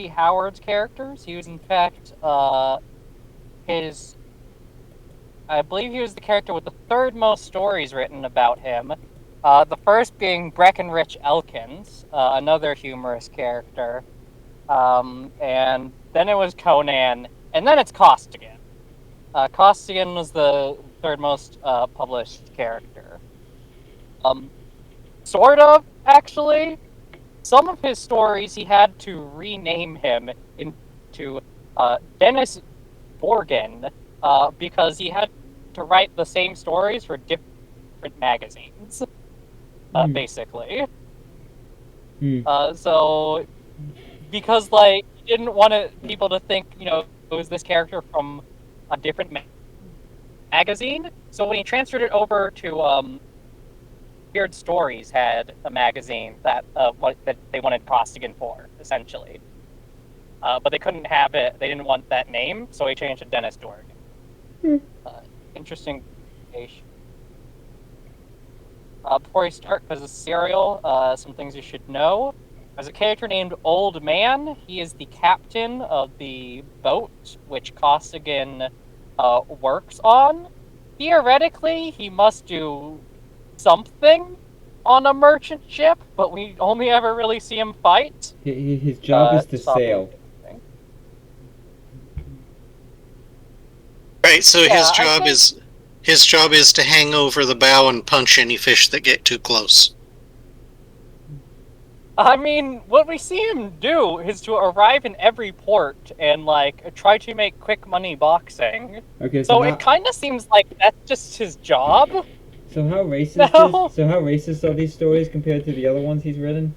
Howard's characters. He was, in fact, his... I believe he was the character with the third most stories written about him. The first being Breckenridge Elkins, another humorous character. And then it was Conan, and then it's Costigan. Costigan was the third most published character. Sort of, actually. Some of his stories, he had to rename him into Dennis Borgen, because he had to write the same stories for different magazines, basically. So, because, like, he didn't want people to think, it was this character from a different magazine, so when he transferred it over to, Weird Stories had a magazine that they wanted Costigan for, essentially. But they couldn't have it, they didn't want that name, so he changed to Dennis Dorgan. Interesting. Before we start, because it's serial, some things you should know. There's a character named Old Man. He is the captain of the boat which Costigan works on. Theoretically, he must do something on a merchant ship, but we only ever really see him fight. His job is to sail. Right, so his job is to hang over the bow and punch any fish that get too close. I mean, what we see him do is to arrive in every port and, like, try to make quick money boxing. Okay, so it kind of seems like that's just his job. So how racist are these stories compared to the other ones he's written?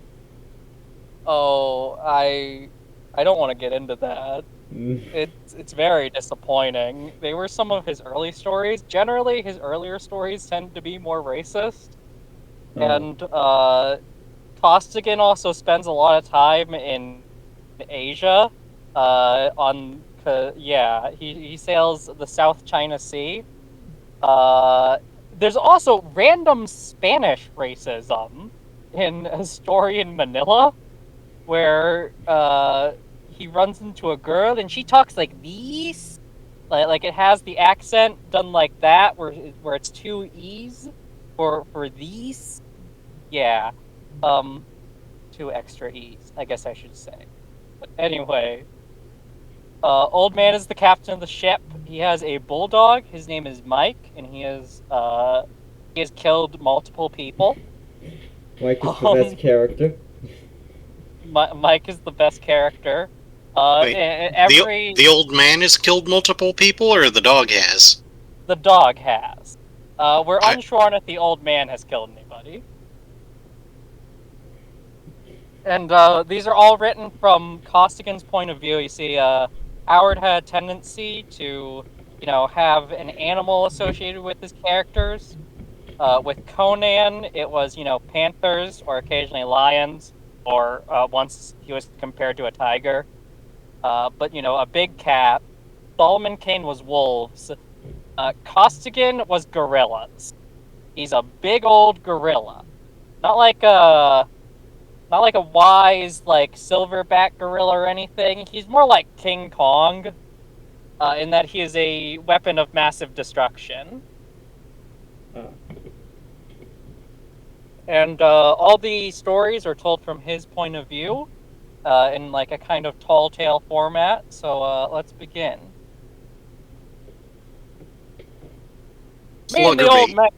Oh, I don't want to get into that. It's very disappointing. They were some of his early stories. Generally, his earlier stories tend to be more racist. And Costigan also spends a lot of time in Asia. He sails the South China Sea. There's also random Spanish racism in a story in Manila, where he runs into a girl and she talks like these, like it has the accent done like that, where it's two E's for these. Yeah, two extra E's, I guess I should say. But anyway, Old Man is the captain of the ship. He has a bulldog. His name is Mike, and he has killed multiple people. Mike is the best character. Mike is the best character. The old man has killed multiple people, or the dog has? The dog has. We're unsure on if the old man has killed anybody. And these are all written from Costigan's point of view. You see, Howard had a tendency to, have an animal associated with his characters. With Conan, it was, panthers or occasionally lions, or once he was compared to a tiger. But, a big cat. Solomon Kane was wolves. Costigan was gorillas. He's a big old gorilla. Not like a wise, silverback gorilla or anything. He's more like King Kong, in that he is a weapon of massive destruction. And all the stories are told from his point of view, in a kind of tall tale format. So let's begin. Slugger Bait.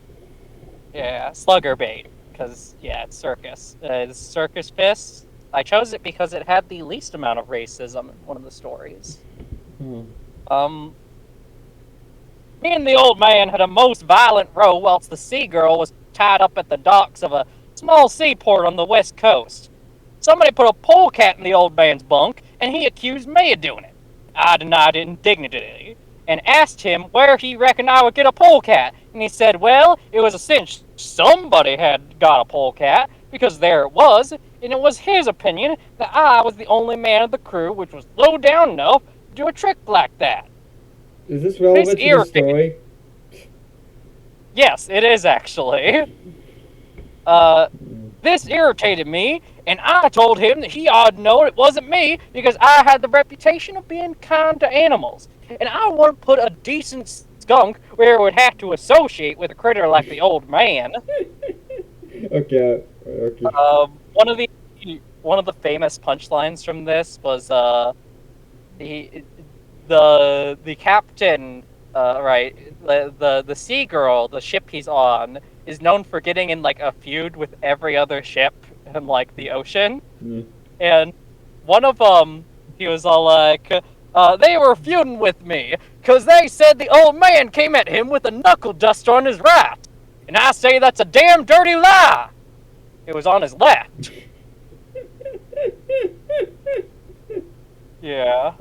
Yeah, Slugger Bait. Because, it's Circus. It's Circus Fists. I chose it because it had the least amount of racism in one of the stories. Me and the old man had a most violent row whilst the sea girl was tied up at the docks of a small seaport on the west coast. Somebody put a polecat in the old man's bunk, and he accused me of doing it. I denied it indignantly, and asked him where he reckoned I would get a polecat, and he said, well, it was a cinch somebody had got a polecat, because there it was, and it was his opinion that I was the only man of the crew which was low down enough to do a trick like that. Is this relevant to the story? Yes, it is actually. This irritated me, and I told him that he ought to know it wasn't me because I had the reputation of being kind to animals, and I wouldn't put a decent skunk where it would have to associate with a critter like the old man. Okay. One of the famous punchlines from this was the captain, the sea girl, the ship he's on, is known for getting in like a feud with every other ship in like the ocean. And one of them, he was all like, they were feuding with me because they said the old man came at him with a knuckle duster on his right, and I say that's a damn dirty lie. It was on his left. Yeah.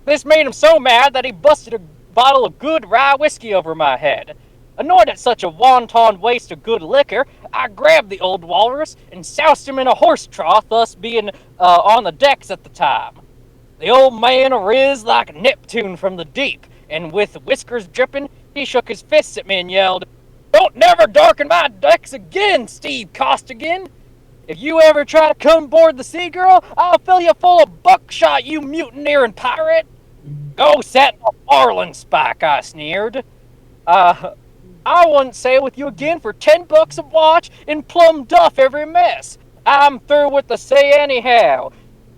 This made him so mad that he busted a bottle of good rye whiskey over my head. Annoyed at such a wanton waste of good liquor, I grabbed the old walrus and soused him in a horse trough, us being on the decks at the time. The old man arose like Neptune from the deep, and with whiskers dripping, he shook his fists at me and yelled, "Don't never darken my decks again, Steve Costigan! If you ever try to come aboard the Sea Girl, I'll fill you full of buckshot, you mutineering pirate!" "Go set a marlin spike," I sneered. I wouldn't sail with you again for $10 a watch and plum duff every mess. I'm through with the sea anyhow.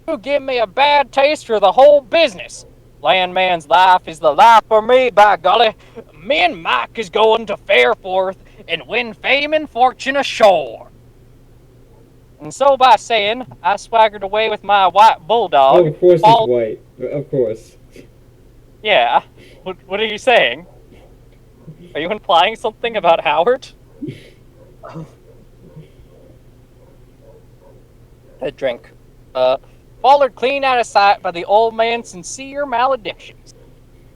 You give me a bad taste for the whole business. Landman's life is the life for me, by golly. Me and Mike is going to Fairforth and win fame and fortune ashore. And so by saying, I swaggered away with my white bulldog. Oh, of course it's white. Of course. Yeah. What are you saying? Are you implying something about Howard? A drink. Followed clean out of sight by the old man's sincere maledictions.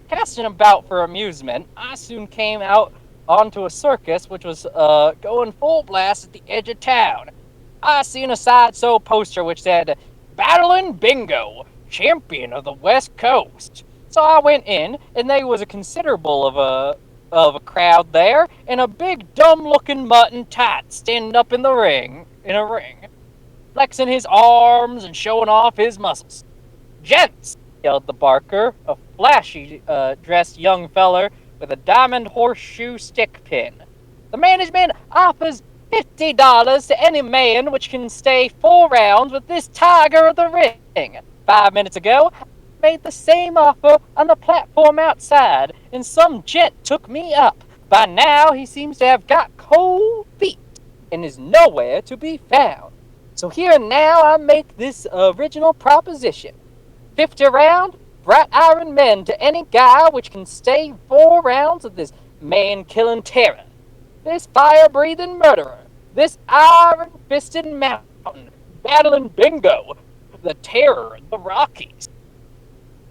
Casting about for amusement, I soon came out onto a circus which was going full blast at the edge of town. I seen a sideshow poster which said, "Battling Bingo, champion of the West Coast." So I went in, and there was a considerable of a crowd there, and a big dumb-looking mutt in tights standing up in a ring, flexing his arms and showing off his muscles. "Gents," yelled the barker, a flashy dressed young feller with a diamond horseshoe stick pin. "The management offers $50 to any man which can stay 4 rounds with this tiger of the ring. 5 minutes ago, I made the same offer on the platform outside, and some gent took me up. By now, he seems to have got cold feet and is nowhere to be found. So here and now, I make this original proposition. 50 round, bright iron men to any guy which can stay 4 rounds of this man-killing terror, this fire-breathing murderer, this iron-fisted mountain, battling Bingo, the terror of the Rockies."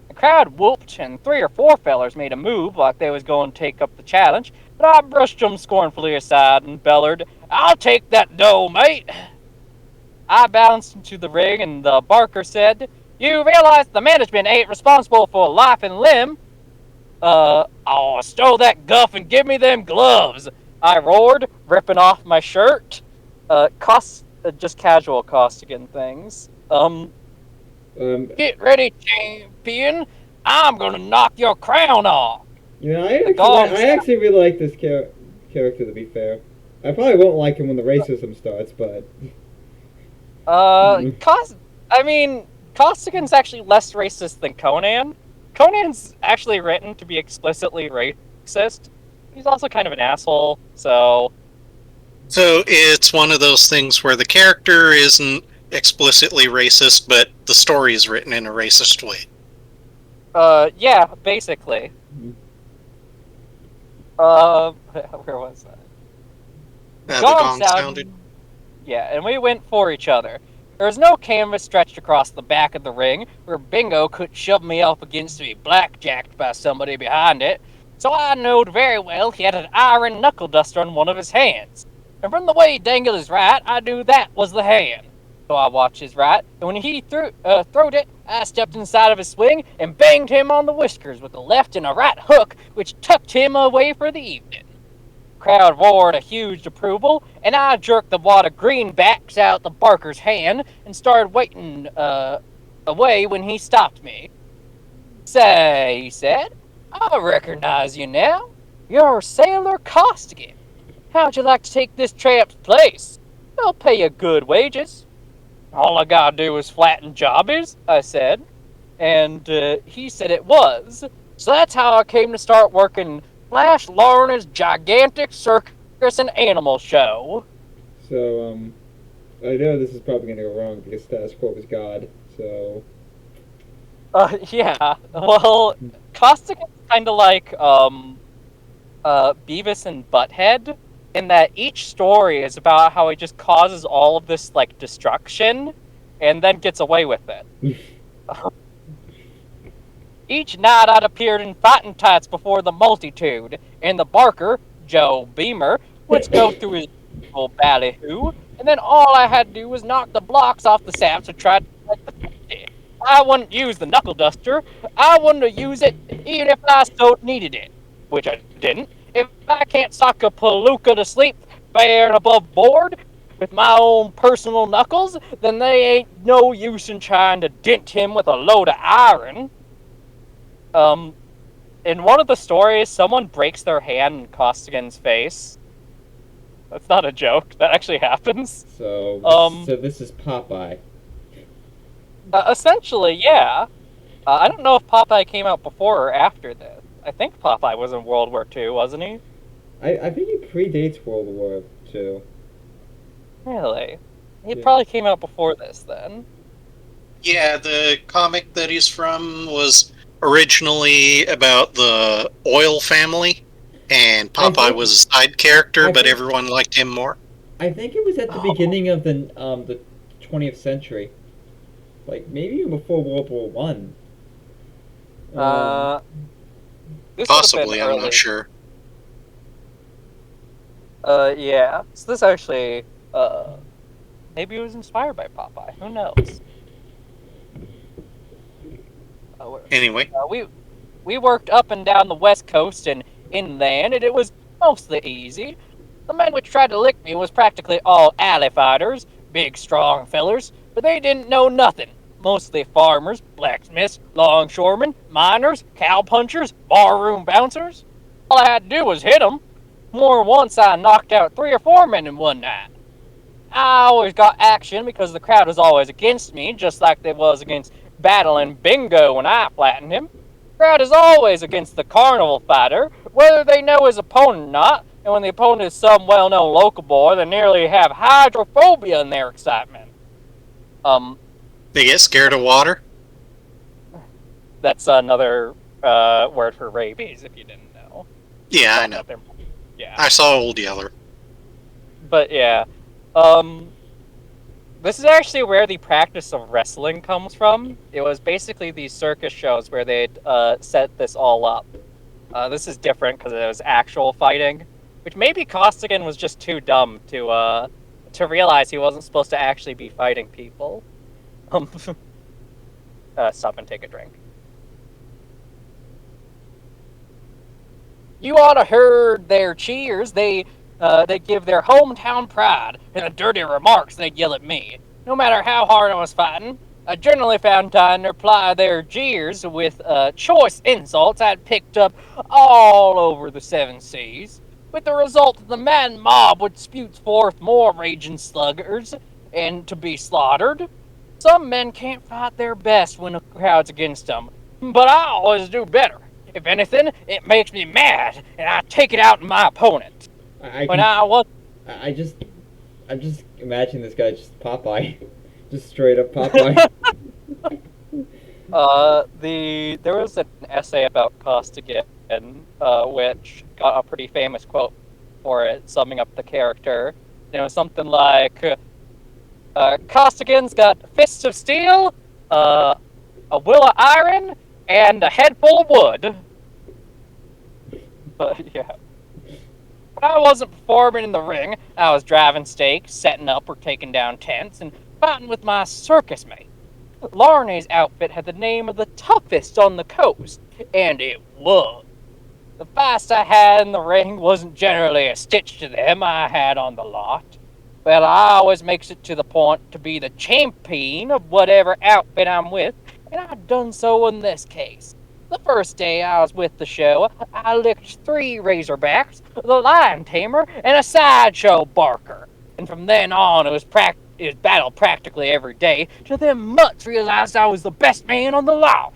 The crowd whooped, and 3 or 4 fellers made a move like they was going to take up the challenge, but I brushed them scornfully aside and bellered, "I'll take that dough, mate." I bounced into the ring, and the barker said, "You realize the management ain't responsible for life and limb?" Stow that guff and give me them gloves," I roared, ripping off my shirt. Just casual Costigan things. "Get ready, champion. I'm gonna knock your crown off." I actually really like this character, to be fair. I probably won't like him when the racism starts, but... Costigan's actually less racist than Conan. Conan's actually written to be explicitly racist. He's also kind of an asshole, so... So it's one of those things where the character isn't explicitly racist, but the story is written in a racist way. Yeah, basically. Where was that? The gong sounded. Yeah, and we went for each other. There was no canvas stretched across the back of the ring, where Bingo could shove me up against to be blackjacked by somebody behind it, so I knowed very well he had an iron knuckle duster on one of his hands. And from the way he dangled his right, I knew that was the hand. So I watched his right, and when he throwed it, I stepped inside of his swing and banged him on the whiskers with a left and a right hook, which tucked him away for the evening. crowd roared a huge approval, and I jerked the wad of greenbacks out the barker's hand and started waiting away when he stopped me. "Say," he said, "I recognize you now. You're Sailor Costigan. How'd you like to take this tramp's place? They'll pay you good wages." "All I gotta do is flatten jobbies," I said. And he said it was. So that's how I came to start working Flash Lorna's gigantic circus and animal show. So, I know this is probably going to go wrong because status quo is God, so... Yeah. Well, Costigan's kind of like Beavis and Butthead, in that each story is about how he just causes all of this like destruction, and then gets away with it. Each night I'd appeared in fighting tights before the multitude, and the barker, Joe Beamer, would go through his little ballyhoo, and then all I had to do was knock the blocks off the saps and try to like the 50. I wouldn't use the knuckle duster. I wouldn't use it even if I so needed it, which I didn't. If I can't sock a palooka to sleep fair and above board with my own personal knuckles, then they ain't no use in trying to dent him with a load of iron. In one of the stories, someone breaks their hand in Costigan's face. That's not a joke. That actually happens. So this is Popeye. Essentially, yeah. I don't know if Popeye came out before or after this. I think Popeye was in World War II, wasn't he? I think he predates World War II. Really? He Yeah. probably came out before this, then. Yeah, the comic that he's from was originally about the Oil family, and Popeye was a side character, but everyone liked him more. I think it was at the beginning of the 20th century. Like, maybe even before World War One. This Possibly, I'm early. not sure. Yeah. So this actually, maybe it was inspired by Popeye. Who knows? Anyway. We worked up and down the West Coast and inland, and it was mostly easy. The men which tried to lick me was practically all alley fighters, big strong fellers, but they didn't know nothing. Mostly farmers, blacksmiths, longshoremen, miners, cowpunchers, barroom bouncers. All I had to do was hit 'em. More than once I knocked out 3 or 4 men in one night. I always got action because the crowd was always against me, just like they was against Battle and Bingo when I flattened him. The crowd is always against the carnival fighter, whether they know his opponent or not, and when the opponent is some well-known local boy, they nearly have hydrophobia in their excitement. They get scared of water? That's another word for rabies, if you didn't know. Yeah, I know. Yeah. I saw Old Yeller. But yeah, this is actually where the practice of wrestling comes from. It was basically these circus shows where they'd set this all up. This is different because it was actual fighting, which maybe Costigan was just too dumb to realize he wasn't supposed to actually be fighting people. Stop and take a drink. You ought to heard their cheers. They give their hometown pride, and the dirty remarks they'd yell at me. No matter how hard I was fighting, I generally found time to reply their jeers with choice insults I'd picked up all over the 7 seas, with the result that the mad mob would spew forth more raging sluggers, and to be slaughtered. Some men can't fight their best when the crowd's against them, but I always do better. If anything, it makes me mad, and I take it out on my opponent. I'm just imagining this guy just Popeye. Just straight up Popeye. There was an essay about Costigan, which got a pretty famous quote for it, summing up the character. It was something like, Costigan's got fists of steel, a will of iron, and a head full of wood. But yeah. When I wasn't performing in the ring, I was driving stakes, setting up or taking down tents, and fighting with my circus mate. Larney's outfit had the name of the toughest on the coast, and it was. The fights I had in the ring wasn't generally a stitch to them I had on the lot. Well, I always makes it to the point to be the champion of whatever outfit I'm with, and I've done so in this case. The first day I was with the show, I licked 3 Razorbacks, the Lion Tamer, and a Sideshow Barker. And from then on, it was battle practically every day, till them mutts realized I was the best man on the lot.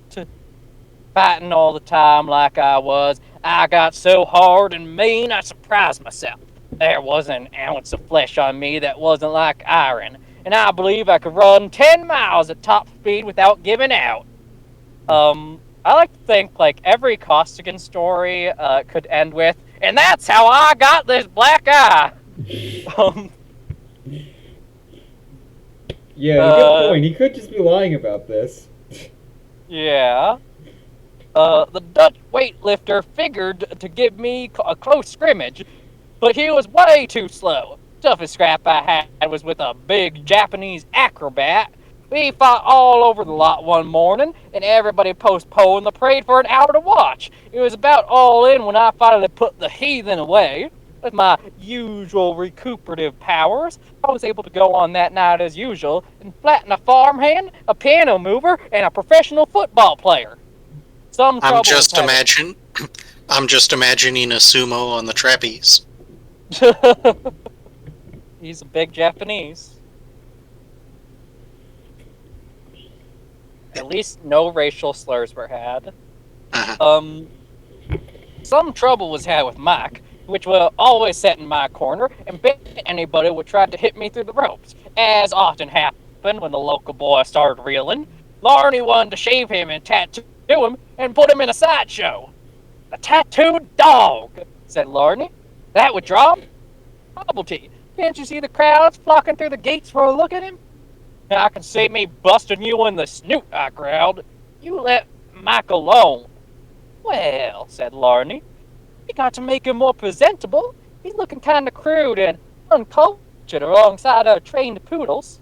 Fighting all the time like I was, I got so hard and mean I surprised myself. There wasn't an ounce of flesh on me that wasn't like iron, and I believe I could run 10 miles at top speed without giving out. I like to think like every Costigan story could end with, and that's how I got this black eye. Yeah, good point. He could just be lying about this. Yeah. The Dutch weightlifter figured to give me a close scrimmage, but he was way too slow. Toughest scrap I had was with a big Japanese acrobat. We fought all over the lot one morning, and everybody postponed the parade for an hour to watch. It was about all in when I finally put the heathen away. With my usual recuperative powers, I was able to go on that night as usual and flatten a farmhand, a piano mover, and a professional football player. I'm just imagining a sumo on the trapeze. He's a big Japanese. At least no racial slurs were had. Uh-huh. Some trouble was had with Mike, which was always set in my corner and bit anybody would try to hit me through the ropes, as often happened when the local boy started reeling. Larney wanted to shave him and tattoo him and put him in a sideshow. "A tattooed dog," said Larney. "That would draw him? Bubble tea. Can't you see the crowds flocking through the gates for a look at him?" "I can see me busting you in the snoot," I growled. "You let Mike alone." "Well," said Larney, "you got to make him more presentable. He's looking kind of crude and uncultured alongside our trained poodles."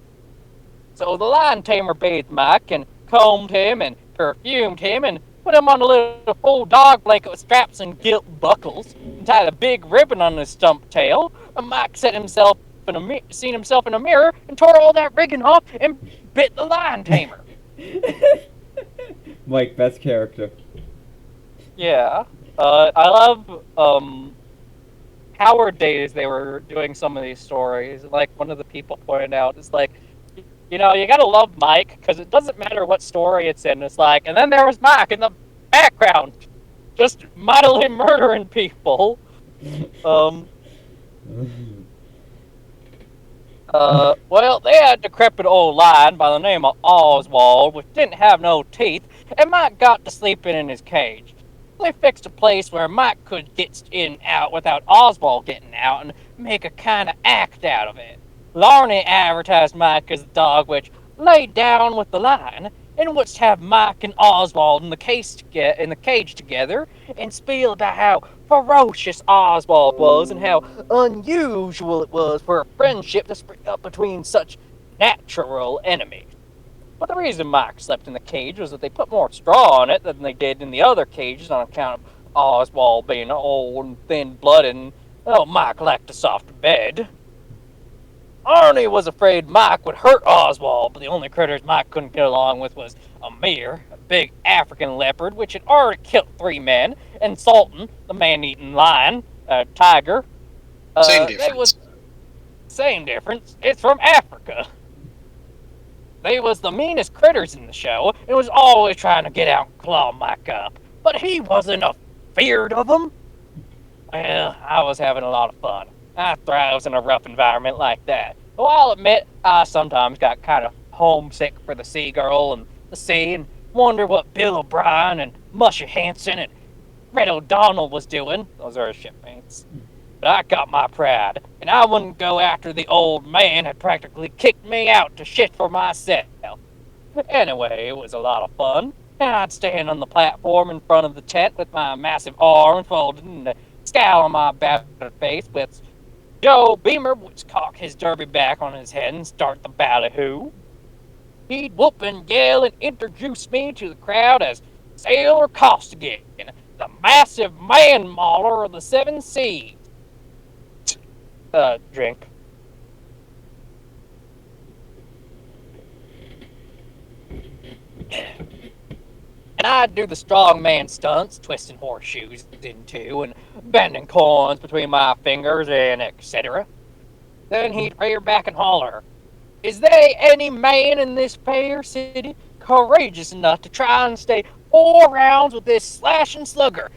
So the Lion Tamer bathed Mike and combed him and perfumed him and put him on a little full dog blanket with straps and gilt buckles and tied a big ribbon on his stump tail. And Mike seen himself in a mirror and tore all that rigging off and bit the Lion Tamer. Mike, best character. Yeah. I love Howard days they were doing some of these stories. Like one of the people pointed out, it's like, you know, you gotta love Mike because it doesn't matter what story it's in. It's like, and then there was Mike in the background, just mightily murdering people. Well, they had a decrepit old lion by the name of Oswald, which didn't have no teeth, and Mike got to sleeping in his cage. They fixed a place where Mike could get in and out without Oswald getting out and make a kind of act out of it. Larney advertised Mike as the dog which laid down with the lion, and would have Mike and Oswald in the cage together and spiel about how ferocious Oswald was and how unusual it was for a friendship to spring up between such natural enemies. But the reason Mike slept in the cage was that they put more straw on it than they did in the other cages on account of Oswald being old and thin-blooded, and Mike liked a soft bed. Arnie was afraid Mike would hurt Oswald, but the only critters Mike couldn't get along with was Amir, a big African leopard, which had already killed 3 men, and Sultan, the man-eating lion, tiger. Same difference. Same difference. It's from Africa. They was the meanest critters in the show, and was always trying to get out and claw Mike up. But he wasn't afeared of them. Well, I was having a lot of fun. I thrives in a rough environment like that. Though I'll admit, I sometimes got kind of homesick for the Seagull and the sea and wonder what Bill O'Brien and Mushy Hanson and Red O'Donnell was doing. Those are his shipmates. But I got my pride, and I wouldn't go after the old man had practically kicked me out to shit for myself. Anyway, it was a lot of fun, and I'd stand on the platform in front of the tent with my massive arms folded and a scowl on my battered face with Joe Beamer would cock his derby back on his head and start the ballyhoo. He'd whoop and yell and introduce me to the crowd as Sailor Costigan, the massive man mauler of the seven seas. Drink. And I'd do the strongman stunts, twisting horseshoes in two and bending coins between my fingers and etc. Then he'd rear back and holler, "Is there any man in this fair city courageous enough to try and stay 4 rounds with this slashing slugger?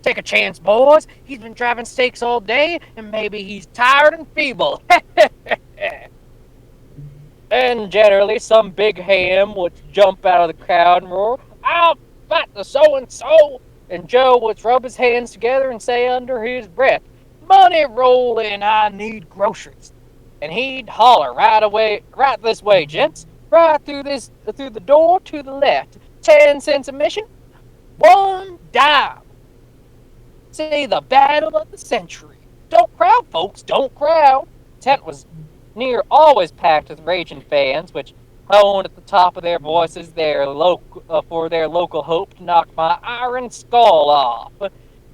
Take a chance, boys. He's been driving stakes all day, and maybe he's tired and feeble." And generally, some big ham would jump out of the crowd and roar, "I'll fight the so-and-so!" And Joe would rub his hands together and say under his breath, "Money rolling, I need groceries." And he'd holler right away, "Right this way, gents. Right through the door to the left. 10 cents admission, 1 dime. See the battle of the century. Don't crowd, folks, don't crowd." Tent was near always packed with raging fans, which honed at the top of their voices for their local hope to knock my iron skull off.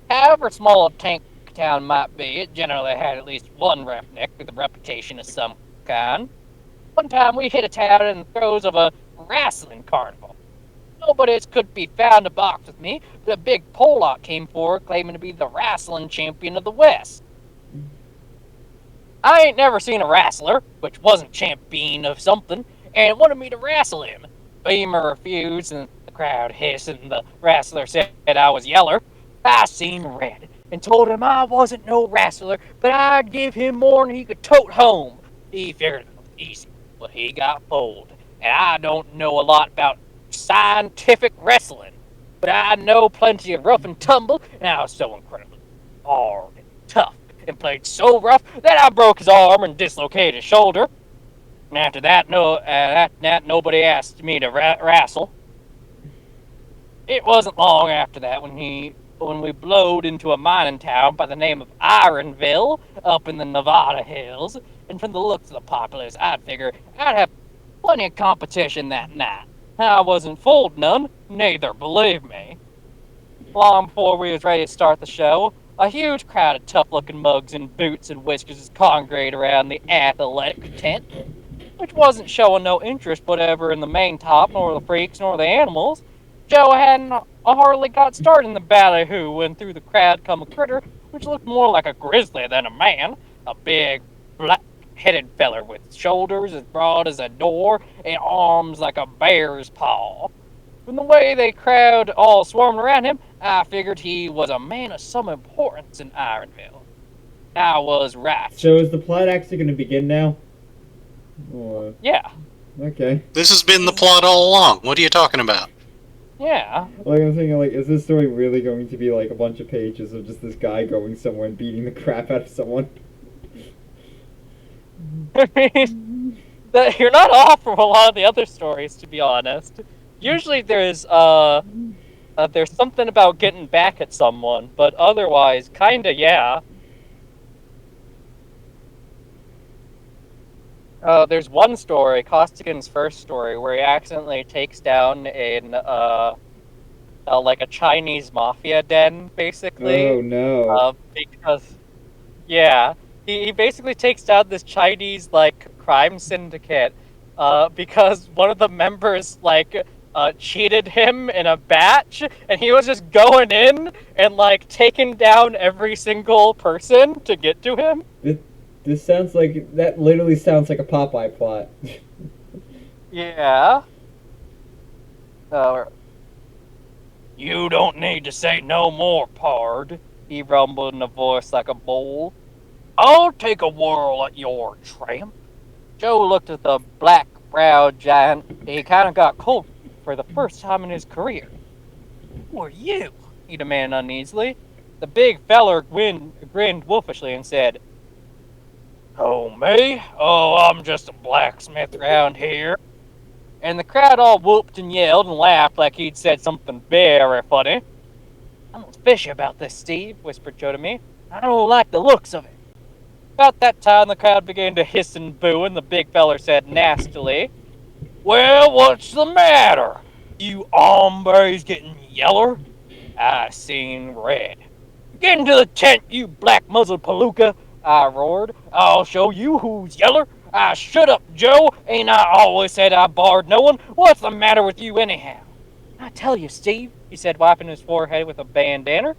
However small a tank town might be, it generally had at least one roughneck with a reputation of some kind. One time we hit a town in the throes of a wrestling carnival. Nobody could be found to box with me, but a big Pollock came forward claiming to be the wrestling champion of the West. I ain't never seen a wrestler, which wasn't champion of something, and wanted me to wrestle him. Beamer refused, and the crowd hissed, and the wrestler said I was yeller. I seen red, and told him I wasn't no wrestler, but I'd give him more than he could tote home. He figured it was easy, but he got fooled. And I don't know a lot about scientific wrestling, but I know plenty of rough and tumble, and I was so incredibly hard and tough, and played so rough that I broke his arm and dislocated his shoulder. And after that, nobody asked me to wrestle. It wasn't long after that when we blowed into a mining town by the name of Ironville up in the Nevada hills, and from the looks of the populace, I'd figure I'd have plenty of competition that night. I wasn't fooled none, neither, believe me. Long before we was ready to start the show, a huge crowd of tough-looking mugs in boots and whiskers was congregated around the athletic tent, which wasn't showing no interest whatever in the main top, nor the freaks, nor the animals. Joe hadn't hardly got started in the ballyhoo when through the crowd come a critter which looked more like a grizzly than a man, a big, black-headed feller with shoulders as broad as a door and arms like a bear's paw. From the way the crowd all swarmed around him, I figured he was a man of some importance in Ironville. I was right. So is the plot actually going to begin now? Or... Yeah. Okay. This has been the plot all along. What are you talking about? Yeah. Like, I'm thinking, like, is this story really going to be, like, a bunch of pages of just this guy going somewhere and beating the crap out of someone? I mean, you're not off from a lot of the other stories, to be honest. Usually there's something about getting back at someone, but otherwise, kinda, yeah. There's one story, Costigan's first story, where he accidentally takes down like a Chinese mafia den, basically. Oh, no. Because, yeah, he basically takes down this Chinese, like, crime syndicate, because one of the members, like, cheated him in a batch, and he was just going in and, like, taking down every single person to get to him. This sounds like... That literally sounds like a Popeye plot. Yeah. You don't need to say no more, pard, he rumbled in a voice like a bull. I'll take a whirl at your tramp. Joe looked at the black-browed giant. He kind of got cold for the first time in his career. Who are you? He demanded uneasily. The big feller grinned wolfishly and said, Oh, me? Oh, I'm just a blacksmith around here. And the crowd all whooped and yelled and laughed like he'd said something very funny. I'm fishy about this, Steve, whispered Joe to me. I don't like the looks of it. About that time, the crowd began to hiss and boo, and the big feller said nastily, Well, what's the matter? You hombres getting yeller? I seen red. Get into the tent, you black-muzzled palooka, I roared. I'll show you who's yeller. Shut up, Joe. Ain't I always said I barred no one? What's the matter with you anyhow? I tell you, Steve, he said, wiping his forehead with a bandana.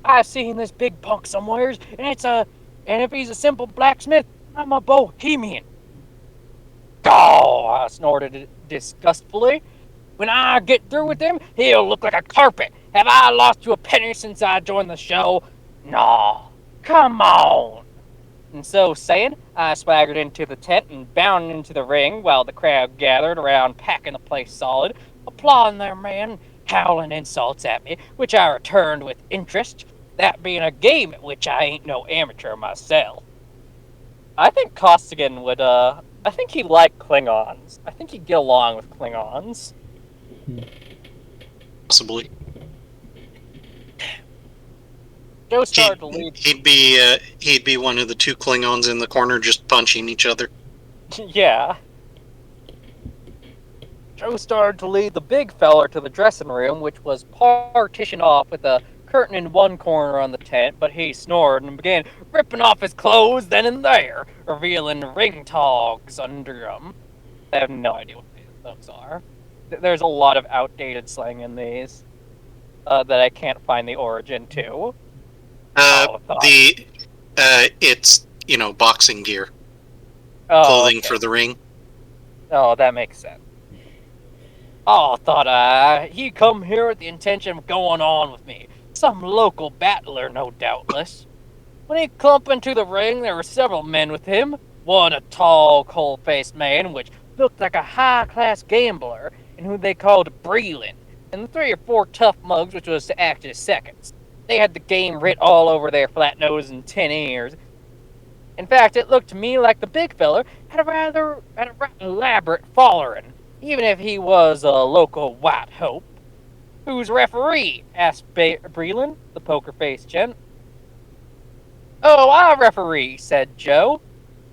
I seen this big punk somewheres, and if he's a simple blacksmith, I'm a bohemian. Gaw! I snorted disgustfully. When I get through with him, he'll look like a carpet. Have I lost you a penny since I joined the show? No. Come on. And so saying, I swaggered into the tent and bounded into the ring while the crowd gathered around packing the place solid, applauding their man, howling insults at me, which I returned with interest, that being a game at which I ain't no amateur myself. I think Costigan would, I think he liked Klingons. I think he'd get along with Klingons. Possibly. Joe started to lead. He'd be one of the two Klingons in the corner just punching each other. Yeah. Joe started to lead the big feller to the dressing room, which was partitioned off with a curtain in one corner on the tent, but he snored and began ripping off his clothes then and there, revealing ring togs under them. I have no idea what those are. There's a lot of outdated slang in these that I can't find the origin to. It's, boxing gear. Clothing for the ring. Oh, that makes sense. Oh, thought I, he come here with the intention of going on with me. Some local battler, no doubtless. When he clumped into the ring, there were several men with him. One a tall, cold-faced man, which looked like a high-class gambler, and who they called Breland, and the 3 or 4 tough mugs, which was to act as seconds. They had the game writ all over their flat nose and tin ears. In fact, it looked to me like the big feller had a rather elaborate following, even if he was a local white hope. Who's referee? Asked Breland, the poker-faced gent. Oh, I referee, said Joe.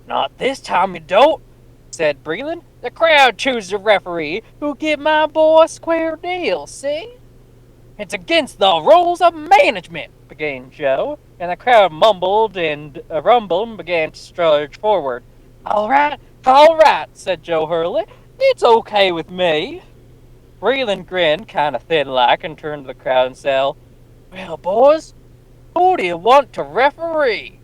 Not this time you don't, said Breland. The crowd chooses a referee who give my boy a square deal, see? It's against the rules of management, began Joe, and the crowd mumbled and rumbled and began to stride forward. All right, said Joe Hurley. It's okay with me. Breland grinned, kind of thin-like, and turned to the crowd and said, Well, boys, who do you want to referee?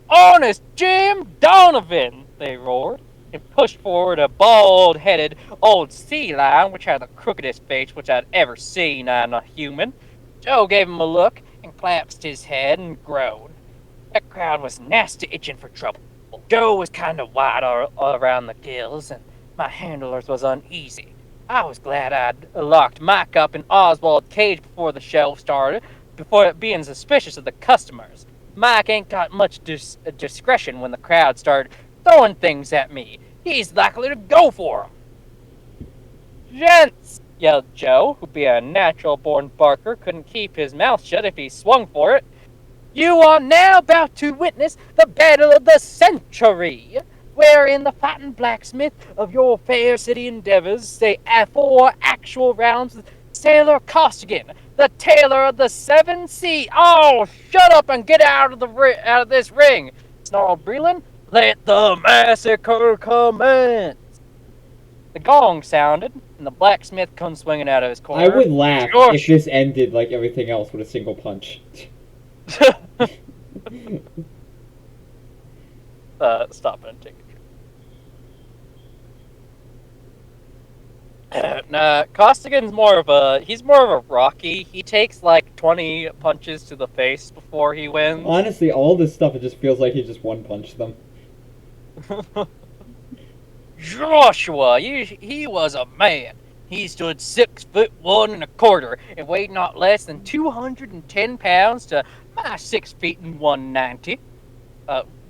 Honest Jim Donovan, they roared, and pushed forward a bald-headed old sea lion which had the crookedest face which I'd ever seen on a human. Joe gave him a look and clasped his head and groaned. That crowd was nasty itching for trouble. Joe was kind of white all around the gills, and my handlers was uneasy. I was glad I'd locked Mike up in Oswald's cage before the show started, before being suspicious of the customers. Mike ain't got much discretion when the crowd started throwing things at me. He's likely to go for 'em. Gents, yelled Joe, who being a natural-born barker couldn't keep his mouth shut if he swung for it. You are now about to witness the battle of the century, wherein the fighting blacksmith of your fair city endeavors say 4 actual rounds with Sailor Costigan, the tailor of the 7 Seas. Oh, shut up and get out of this ring, snarled Breland. Let the massacre commence. The gong sounded, and the blacksmith comes swinging out of his corner. I would laugh if this ended like everything else with a single punch. Stop and take a drink. Costigan's more of a Rocky. He takes like 20 punches to the face before he wins. Honestly, all this stuff, it just feels like he just one-punched them. Joshua, he was a man. He stood 6'1 and a quarter and weighed not less than 210 pounds to my 6 feet and 190.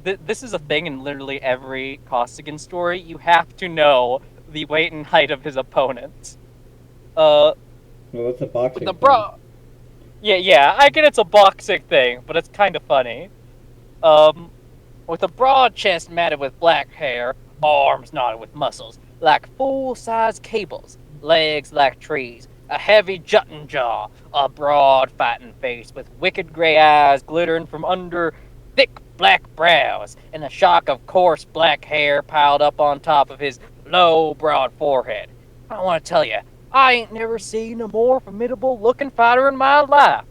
This is a thing in literally every Costigan story. You have to know the weight and height of his opponents. Well, that's a boxing thing. Yeah, I get it's a boxing thing, but it's kind of funny. With a broad chest matted with black hair, arms knotted with muscles, like full-size cables, legs like trees, a heavy jutting jaw, a broad fighting face with wicked gray eyes glittering from under thick black brows, and a shock of coarse black hair piled up on top of his low, broad forehead. I want to tell you, I ain't never seen a more formidable looking fighter in my life.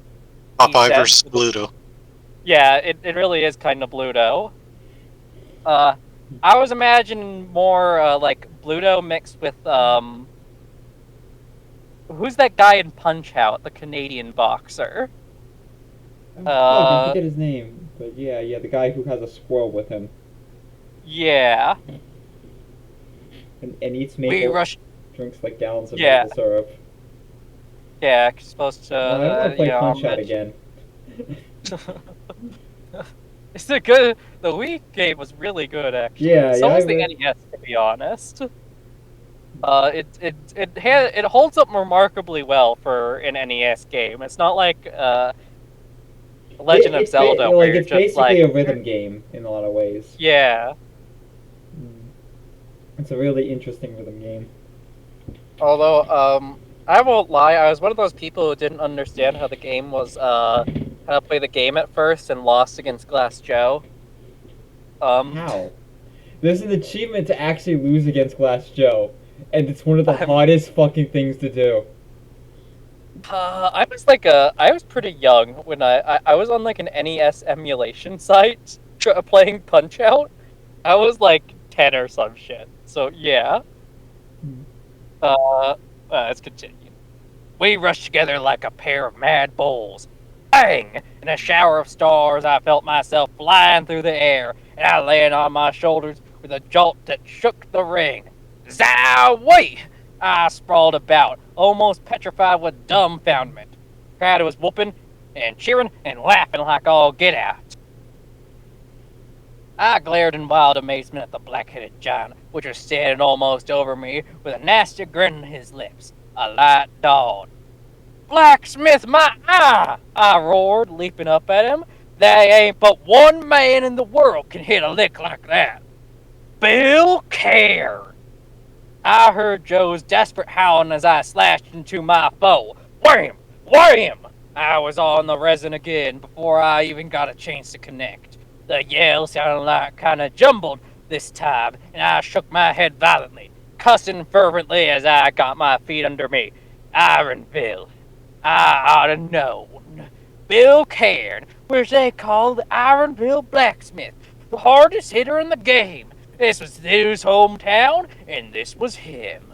Popeye versus Bluto. Yeah, it really is kind of Bluto. I was imagining more like Bluto mixed with who's that guy in Punch Out, the Canadian boxer? I forget his name, but yeah, the guy who has a squirrel with him Yeah. and eats maple, drinks like gallons of Yeah. maple syrup. Yeah, supposed to. I want to play Punch Out again. It's a good. The Wii game was really good, actually. Yeah, so yeah, was the NES, to be honest. It holds up remarkably well for an NES game. It's not like Legend of Zelda, where it's you're just basically like a rhythm game in a lot of ways. yeah. It's a really interesting rhythm game. Although, I won't lie, I was one of those people who didn't understand how the game was, how to play the game at first and lost against Glass Joe. How? There's an achievement to actually lose against Glass Joe, and it's one of the hardest fucking things to do. I was pretty young when I was on like an NES emulation site playing Punch Out. I was like 10 or some shit. So yeah. Let's continue. We rushed together like a pair of mad bulls. Bang! In a shower of stars, I felt myself flying through the air, and I landed on my shoulders with a jolt that shook the ring. Zowie! I sprawled about, almost petrified with dumbfoundment. The crowd was whooping and cheering and laughing like all get out. I glared in wild amazement at the black-headed giant, which was standing almost over me with a nasty grin on his lips. A light dawned. Blacksmith my eye! I roared, leaping up at him. There ain't but one man in the world can hit a lick like that. Bill Cairn! I heard Joe's desperate howling as I slashed into my foe. Wham! Wham! I was on the resin again before I even got a chance to connect. The yell sounded like kinda jumbled this time, and I shook my head violently, cussing fervently as I got my feet under me. Iron Bill. I oughta known. Bill Cairn, which they call the Ironville Blacksmith, the hardest hitter in the game. This was his hometown, and this was him.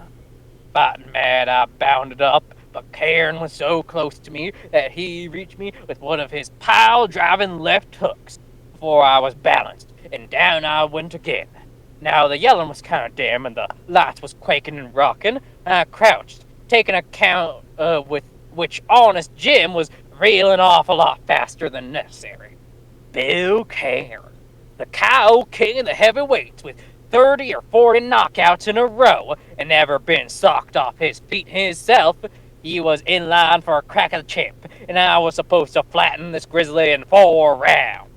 Fighting mad, I bounded up, but Cairn was so close to me that he reached me with one of his pile-driving left hooks before I was balanced, and down I went again. Now the yelling was kind of dim, and the lights was quaking and rocking. I crouched, taking account with which Honest Jim was reeling off a lot faster than necessary. Bill Cairn, the K.O. king of the heavyweights, with 30 or 40 knockouts in a row, and never been socked off his feet himself. He was in line for a crack of the champ, and I was supposed to flatten this grizzly in 4 rounds.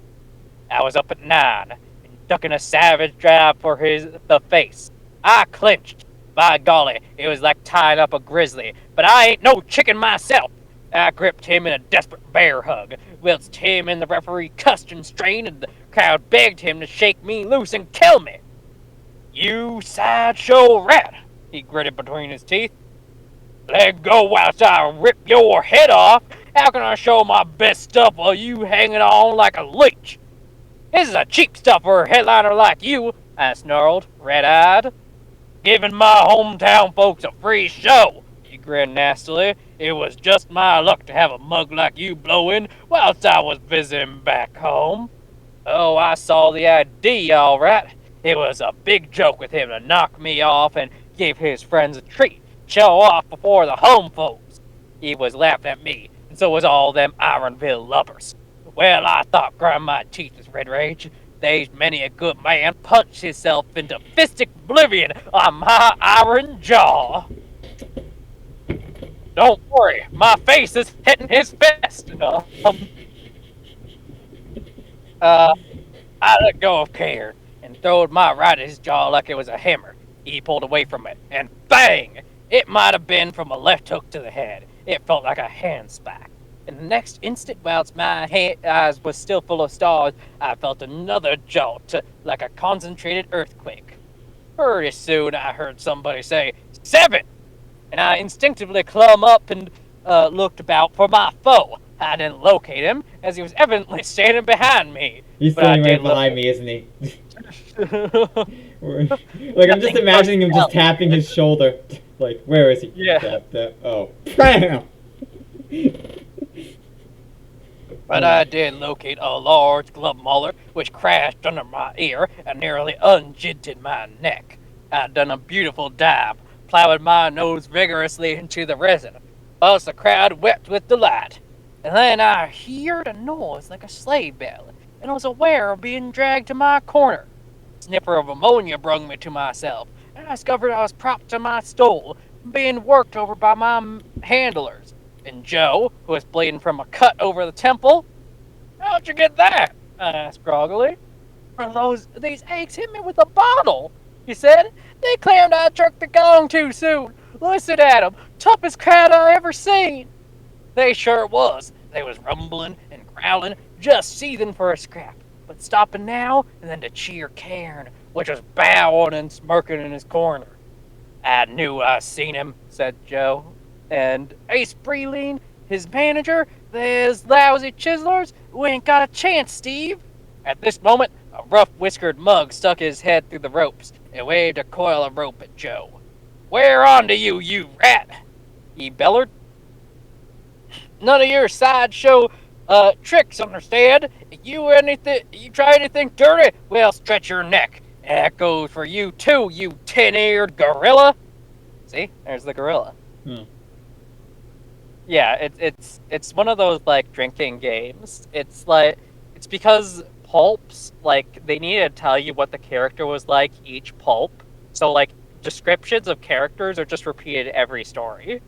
I was up at 9, and ducking a savage jab for the face. I clinched. By golly, it was like tying up a grizzly, but I ain't no chicken myself. I gripped him in a desperate bear hug, whilst him and the referee cussed and strained, and the crowd begged him to shake me loose and kill me. You sideshow rat, he gritted between his teeth. Let go whilst I rip your head off. How can I show my best stuff while you hanging on like a leech? This is a cheap stuff for a headliner like you, I snarled, red-eyed. Giving my hometown folks a free show, he grinned nastily. It was just my luck to have a mug like you blow in whilst I was visiting back home. Oh, I saw the idea, all right. It was a big joke with him to knock me off and give his friends a treat, show off before the home folks. He was laughing at me, and so was all them Ironville lubbers. Well, I thought grinding my teeth with red rage. There's many a good man punched himself into fistic oblivion on my iron jaw. Don't worry, my face is hitting his fist. I let go of Cairn and throwed my right at his jaw like it was a hammer. He pulled away from it, and bang! It might have been from a left hook to the head. It felt like a handspike. In the next instant, whilst my eyes was still full of stars, I felt another jolt, like a concentrated earthquake. Pretty soon I heard somebody say, 7! And I instinctively clumb up and looked about for my foe. I didn't locate him, as he was evidently standing behind me. He's But I standing right did look- behind me, isn't he? Like, I'm just imagining him just tapping his shoulder. Like, where is he? Yeah. Tap, tap. Oh. Bam! But I did locate a large glove mauler, which crashed under my ear and nearly unjinted my neck. I'd done a beautiful dive, plowing my nose vigorously into the resin, whilst the crowd wept with delight. And then I heard a noise like a sleigh bell, and was aware of being dragged to my corner. A sniffer of ammonia brung me to myself, and I discovered I was propped to my stool, being worked over by my handlers. And Joe, who was bleeding from a cut over the temple. How'd you get that? I asked groggily. These eggs hit me with a bottle, he said. They claimed I jerked the gong too soon. Listen at them, toughest crowd I ever seen. They sure was. They was rumbling and growling, just seething for a scrap, but stopping now and then to cheer Cairn, which was bowing and smirking in his corner. I knew I seen him, said Joe. And Ace Breleen, his manager, there's lousy chiselers, we ain't got a chance, Steve. At this moment, a rough-whiskered mug stuck his head through the ropes and waved a coil of rope at Joe. Where on to you, you rat? He bellered. None of your sideshow tricks, understand? If you try anything dirty, well, stretch your neck. And that goes for you too, you tin-eared gorilla. See, there's the gorilla. Yeah, it's one of those like drinking games. It's because pulps, like, they need to tell you what the character was like each pulp. So like descriptions of characters are just repeated every story.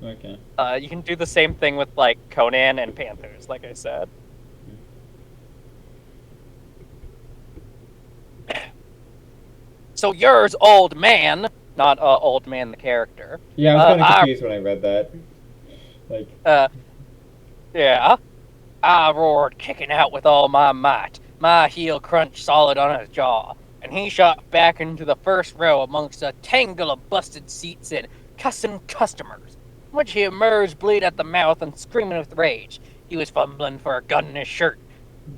Okay. You can do the same thing with like Conan and Panthers, like I said. So yours, old man, not old man the character. Yeah, I was kind of confused when I read that. Like. Yeah. I roared, kicking out with all my might. My heel crunched solid on his jaw, and he shot back into the first row amongst a tangle of busted seats and cussing customers, from which he emerged bleed at the mouth and screaming with rage. He was fumbling for a gun in his shirt.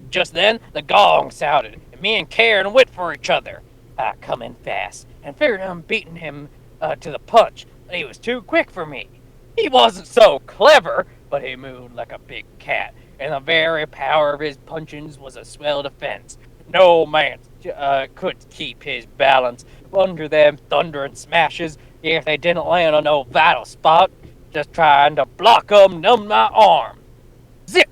Just then, the gong sounded, and me and Karen went for each other. I come in fast, and figured on beating him to the punch, but he was too quick for me. He wasn't so clever, but he moved like a big cat, and the very power of his punchings was a swell defense. No man could keep his balance under them thundering smashes if they didn't land on no vital spot. Just trying to block 'em numbed my arm. Zip!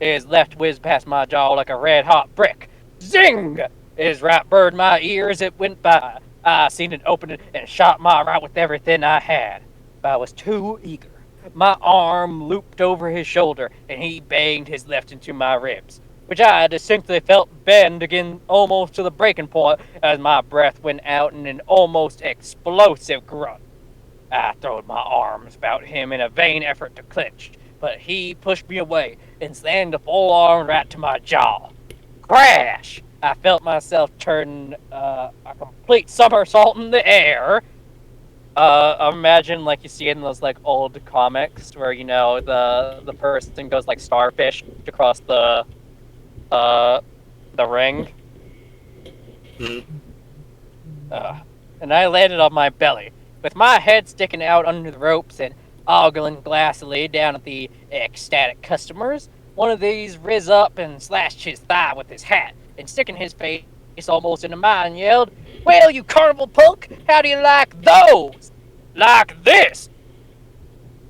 His left whizzed past my jaw like a red-hot brick. Zing! His right burned my ear as it went by. I seen it open and shot my right with everything I had. But I was too eager. My arm looped over his shoulder, and he banged his left into my ribs, which I distinctly felt bend again almost to the breaking point as my breath went out in an almost explosive grunt. I throwed my arms about him in a vain effort to clinch, but he pushed me away and slammed a forearm right to my jaw. Crash! I felt myself turn a complete somersault in the air. Imagine like you see in those like old comics where, you know, the person goes like starfish across the ring. And I landed on my belly, with my head sticking out under the ropes and ogling glassily down at the ecstatic customers. One of these riz up and slashed his thigh with his hat, and sticking his face almost into mine, yelled, "Well, you carnival punk, how do you like those? Like this!"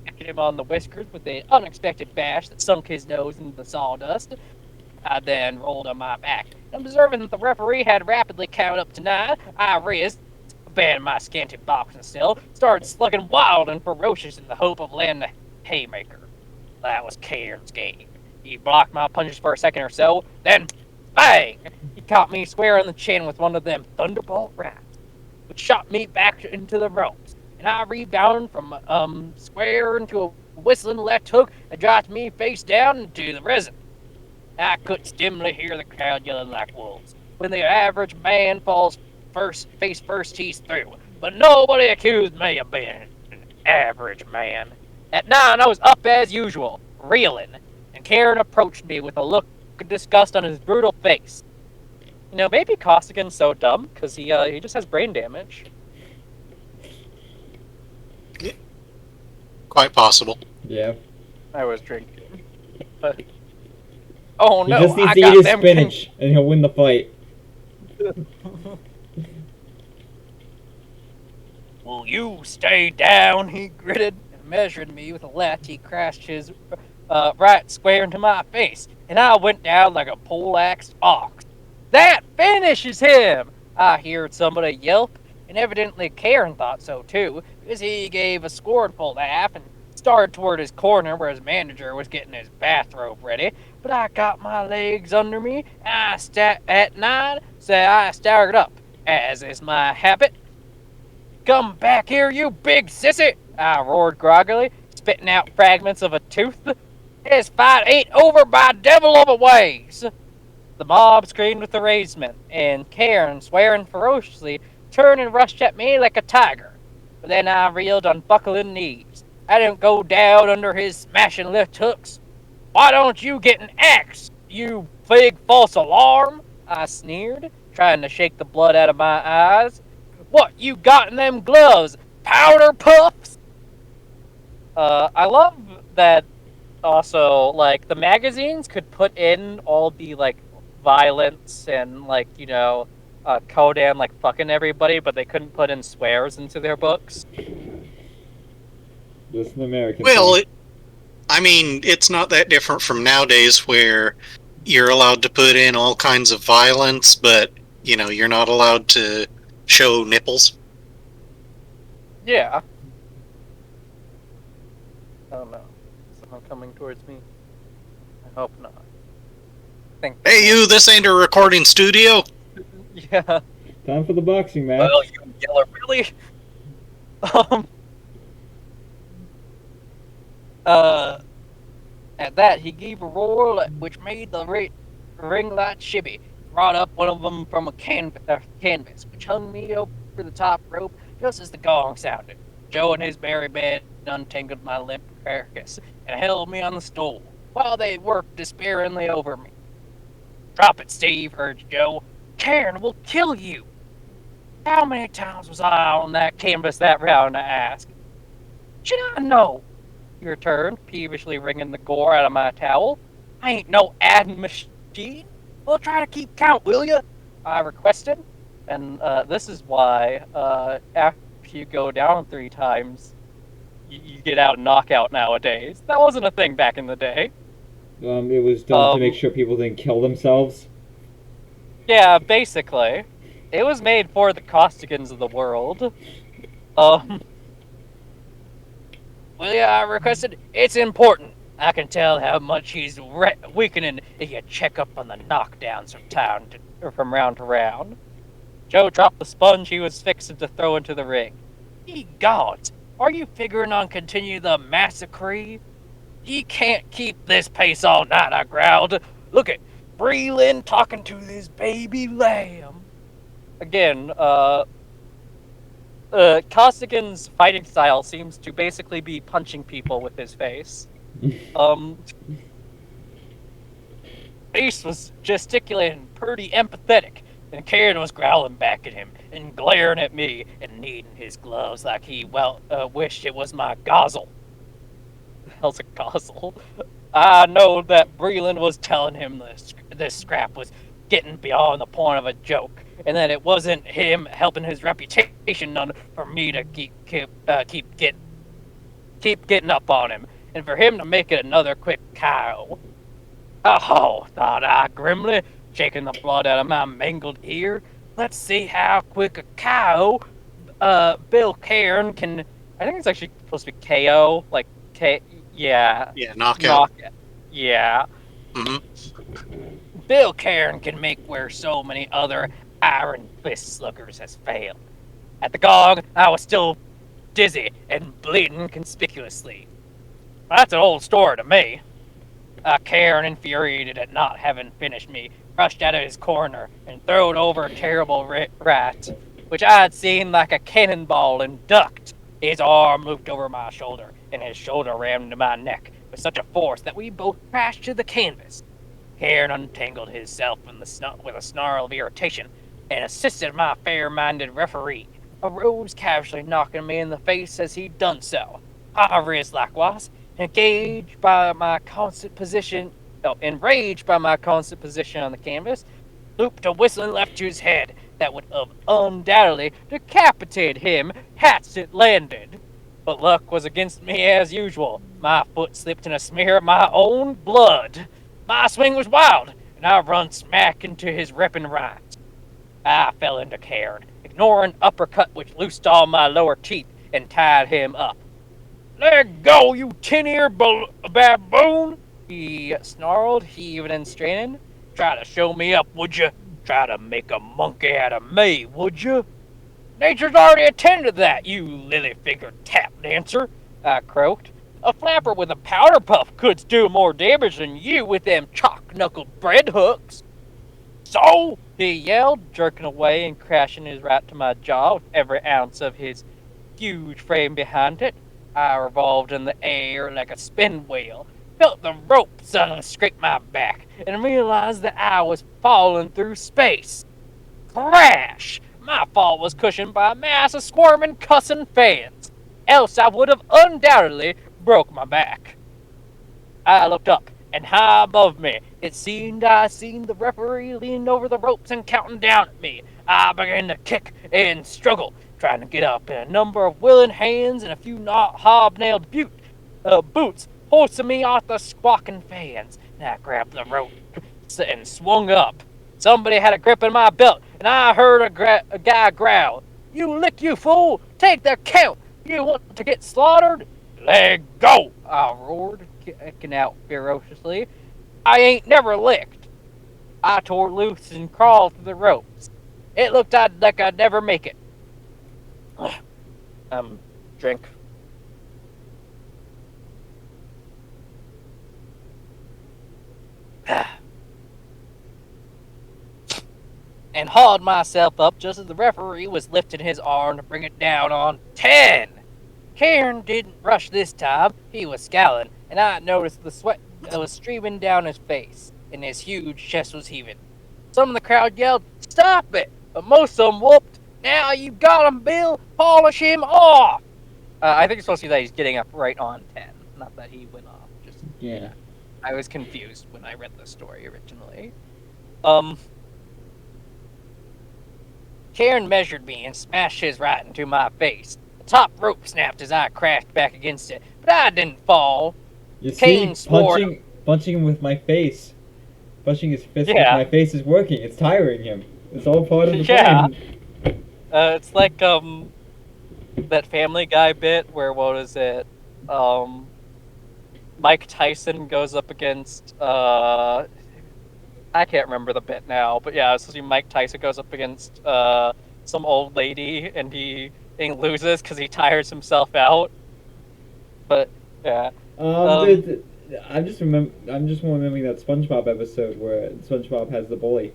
I hit him on the whiskers with an unexpected bash that sunk his nose into the sawdust. I then rolled on my back, and observing that the referee had rapidly counted up to 9, I rizzed, abandoned my scanty boxing still, started slugging wild and ferocious in the hope of landing a haymaker. That was Cairn's game. He blocked my punches for a second or so, then bang! He caught me square in the chin with one of them thunderbolt raps, which shot me back into the ropes, and and I rebounded from square into a whistling left hook that dropped me face down into the resin. I could dimly hear the crowd yelling like wolves. When the average man falls face first, he's through. But nobody accused me of being an average man. At 9, I was up as usual, reeling, and Karen approached me with a look of disgust on his brutal face. You know, maybe Costigan's so dumb because he just has brain damage. Quite possible. Yeah. I was drinking, but oh He no, just needs I to got eat his them spinach, and he'll win the fight. Will you stay down? He gritted and measured me with a left. He crashed his right square into my face, and I went down like a pole-axed ox. That finishes him! I heard somebody yelp, and evidently Karen thought so too, because he gave a scornful laugh and started toward his corner where his manager was getting his bathrobe ready. But I got my legs under me, and at 9, so I staggered up, as is my habit. Come back here, you big sissy! I roared groggily, spitting out fragments of a tooth. This fight ain't over by devil of a ways! The mob screamed with amazement, and Karen, swearing ferociously, turned and rushed at me like a tiger. But then I reeled on buckling knees. I didn't go down under his smashing left hooks. Why don't you get an axe, you big false alarm? I sneered, trying to shake the blood out of my eyes. What you got in them gloves? Powder puffs? I love that also, like, the magazines could put in all the, like, violence and, like, you know, Codan, like, fucking everybody, but they couldn't put in swears into their books. This is an American Well, thing. I mean, it's not that different from nowadays where you're allowed to put in all kinds of violence, but, you know, you're not allowed to show nipples. Yeah. Oh no. Someone coming towards me? I hope not. Hey, you, this ain't a recording studio. Yeah. Time for the boxing match. Well, you yeller, really? At that, he gave a roar which made the ring light shibby. Brought up one of them from a canvas, which hung me over the top rope just as the gong sounded. Joe and his merry band untangled my limp carcass and held me on the stool while they worked despairingly over me. Drop it, Steve, urged Joe. Karen will kill you. How many times was I on that canvas that round, I asked. Should I know? He returned, peevishly wringing the gore out of my towel. I ain't no adding machine. Well, try to keep count, will you? I requested. And this is why, after you go down 3 times, you get out knockout nowadays. That wasn't a thing back in the day. It was done to make sure people didn't kill themselves. Yeah, basically. It was made for the Costigans of the world. Well, yeah, I requested. It's important. I can tell how much he's weakening if you check up on the knockdowns from round to round. Joe dropped the sponge he was fixing to throw into the ring. Ye gods, are you figuring on continue the massacre? Ye can't keep this pace all night, I growled. Look at Breland talking to this baby lamb. Again, Costigan's fighting style seems to basically be punching people with his face. Beast was gesticulating pretty empathetic, and Karen was growling back at him and glaring at me and kneading his gloves like he wished it was my gozzle. The hell's a gozzle? I know that Breland was telling him this scrap was getting beyond the point of a joke, and that it wasn't him helping his reputation none for me to keep getting up on him, and for him to make it another quick KO. Oh, thought I grimly, shaking the blood out of my mangled ear. Let's see how quick a KO Bill Cairn can. I think it's actually supposed to be KO, like K. Yeah. Yeah, knockout. Yeah. Mm-hmm. Bill Cairn can make where so many other iron fist sluggers has failed. At the gong, I was still dizzy and bleeding conspicuously. That's an old story to me. Karen, infuriated at not having finished me, rushed out of his corner and throwed over a terrible rat, which I had seen like a cannonball and ducked. His arm looped over my shoulder, and his shoulder rammed into my neck with such a force that we both crashed to the canvas. Karen untangled himself with a snarl of irritation and assisted my fair-minded referee, arose casually knocking me in the face as he'd done so. I arose likewise, enraged by my constant position on the canvas, looped a whistling left to his head that would have undoubtedly decapitated him had it landed. But luck was against me as usual. My foot slipped in a smear of my own blood. My swing was wild, and I run smack into his ripping right. I fell into Cairn, ignoring an uppercut which loosed all my lower teeth and tied him up. "Let go, you tin-ear baboon!" he snarled, heaving and straining. "Try to show me up, would you? Try to make a monkey out of me, would you?" "Nature's already attended to that, you lily-fingered tap dancer," I croaked. "A flapper with a powder puff could do more damage than you with them chalk-knuckled bread hooks." "So?" he yelled, jerking away and crashing his right to my jaw with every ounce of his huge frame behind it. I revolved in the air like a spin wheel, felt the ropes scrape my back, and realized that I was falling through space. Crash! My fall was cushioned by a mass of squirming, cussing fans. Else I would have undoubtedly broke my back. I looked up, and high above me, it seemed I seen the referee leaning over the ropes and counting down at me. I began to kick and struggle, trying to get up, and a number of willing hands and a few hobnailed boots hoisted me off the squawking fans, and I grabbed the rope and swung up. Somebody had a grip in my belt, and I heard a guy growl, "You lick, you fool! Take the count! You want to get slaughtered?" "Let go!" I roared, kicking out ferociously. "I ain't never licked." I tore loose and crawled through the ropes. It looked like I'd never make it. Drink. And hauled myself up just as the referee was lifting his arm to bring it down on 10. Cairn didn't rush this time. He was scowling, and I noticed the sweat that was streaming down his face, and his huge chest was heaving. Some of the crowd yelled, "Stop it!" but most of them whooped, "Now you got him, Bill! Polish him off!" I think it's supposed to be that he's getting up right on 10, not that he went off. Just Yeah. I was confused when I read the story originally. Cairn measured me and smashed his right into my face. The top rope snapped as I crashed back against it, but I didn't fall. You Cain see, swore. punching him with my face. Punching his fist with Yeah. my face is working. It's tiring him. It's all part of the Yeah. plan. It's like that Family Guy bit where, what is it? Mike Tyson goes up against I can't remember the bit now, but yeah, it's Mike Tyson goes up against some old lady and he loses because he tires himself out. But yeah. I'm just remembering that SpongeBob episode where SpongeBob has the bully.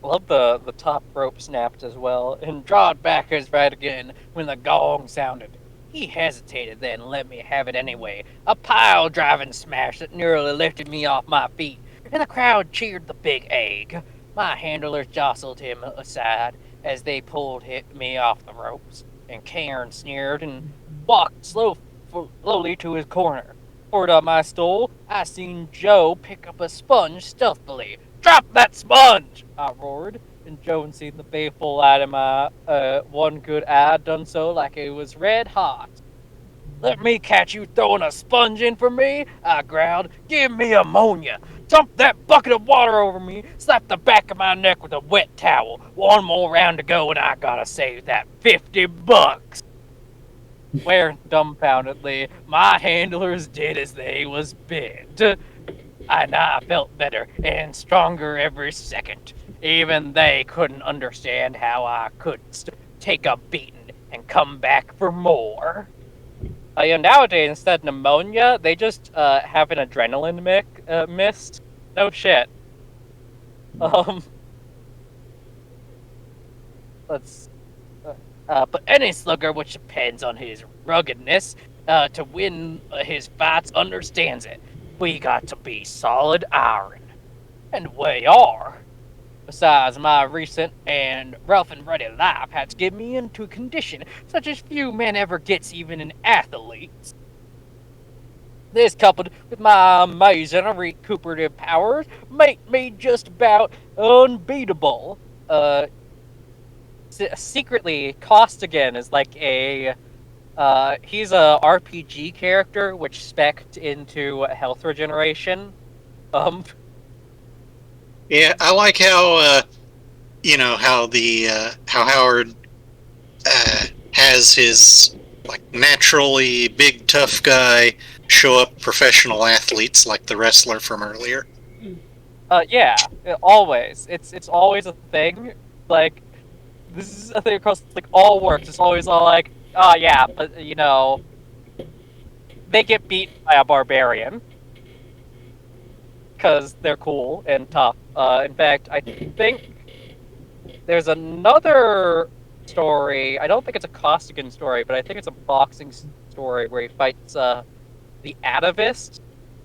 Love the top rope snapped as well, and drawed back his right again when the gong sounded. He hesitated, then let me have it anyway. A pile driving smash that nearly lifted me off my feet, and the crowd cheered the big egg. My handlers jostled him aside as they pulled me off the ropes, and Cairn sneered and walked slowly to his corner. Poured on my stool, I seen Joe pick up a sponge stealthily. "Drop that sponge!" I roared, and Joe seen the baleful light in my one good eye done so like it was red hot. "Let me catch you throwing a sponge in for me," I growled. "Give me ammonia. Dump that bucket of water over me. Slap the back of my neck with a wet towel. One more round to go and I gotta save that $50. Where dumbfoundedly, my handlers did as they was bid. and I felt better and stronger every second. Even they couldn't understand how I could take a beating and come back for more. Nowadays, instead of pneumonia, they just have an adrenaline mist. No shit. Let's. But any slugger which depends on his ruggedness to win his fights understands it. We got to be solid iron. And we are. Besides, my recent and rough and ready life has given me into a condition such as few men ever gets even in athletes. This, coupled with my amazing recuperative powers, make me just about unbeatable. Secretly, Costigan is like a he's a RPG character which spec'd into health regeneration. Yeah, I like how how Howard has his like naturally big tough guy show up professional athletes like the wrestler from earlier. Yeah, always. It's always a thing. Like, this is a thing across like all works. It's always all like, oh yeah, but they get beat by a barbarian because they're cool and tough. In fact, I think there's another story. I don't think it's a Costigan story, but I think it's a boxing story where he fights the Atavist,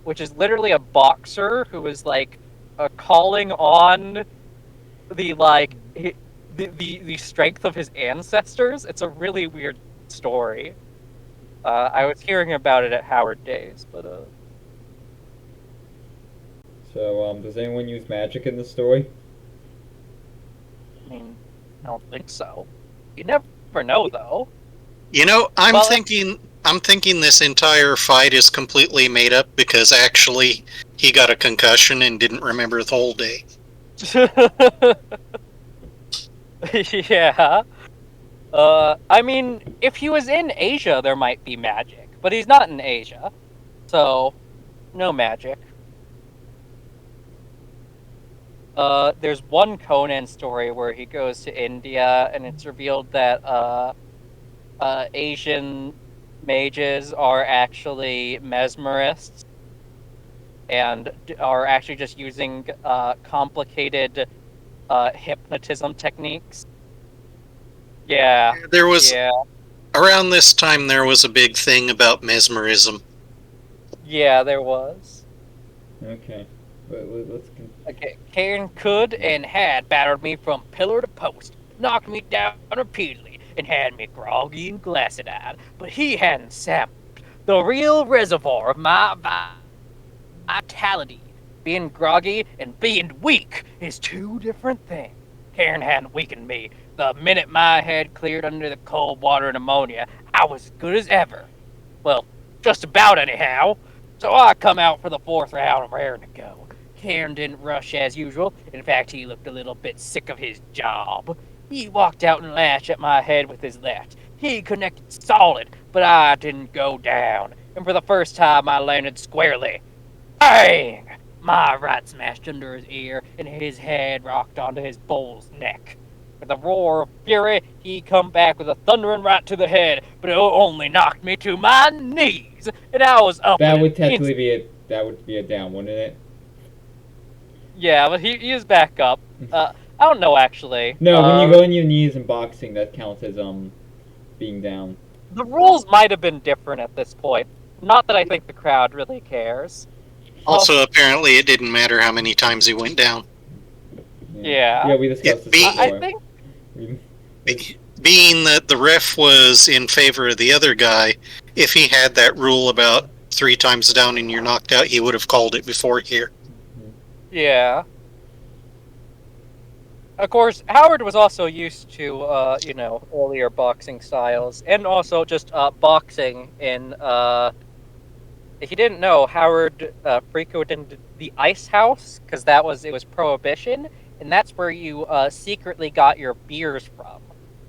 which is literally a boxer who is like calling on the like the strength of his ancestors. It's a really weird story. I was hearing about it at Howard Days, but So, does anyone use magic in the story? I mean, I don't think so. You never know, though. You know, I'm Well, thinking this entire fight is completely made up because actually he got a concussion and didn't remember the whole day. Yeah. I mean, if he was in Asia, there might be magic, but he's not in Asia, so no magic. There's one Conan story where he goes to India, and it's revealed that Asian mages are actually mesmerists, and are actually just using complicated hypnotism techniques. Yeah. There was Yeah. around this time there was a big thing about mesmerism. Yeah, there was. Okay. Let's. Okay, Karen could and had battered me from pillar to post, knocked me down repeatedly, and had me groggy and glassy-eyed, but he hadn't sapped the real reservoir of my vitality. Being groggy and being weak is two different things. Karen hadn't weakened me. The minute my head cleared under the cold water and ammonia, I was as good as ever. Well, just about anyhow. So I come out for the fourth round and raring to go. Karen didn't rush as usual. In fact, he looked a little bit sick of his job. He walked out and lashed at my head with his left. He connected solid, but I didn't go down. And for the first time, I landed squarely. Bang! My right smashed under his ear, and his head rocked onto his bull's neck. With a roar of fury, he come back with a thundering right to the head, but it only knocked me to my knees, and I was up. That would technically be a down, wouldn't it? Yeah, but he is back up. I don't know, actually. No, when you go on your knees in boxing, that counts as being down. The rules might have been different at this point. Not that I think the crowd really cares. Also, apparently, it didn't matter how many times he went down. Yeah. Yeah, we discussed this before. I think. Being that the ref was in favor of the other guy, if he had that rule about 3 times down and you're knocked out, he would have called it before here. Yeah. Of course, Howard was also used to, earlier boxing styles, and also just boxing in. If you didn't know, Howard frequented the Ice House because it was prohibition, and that's where you secretly got your beers from.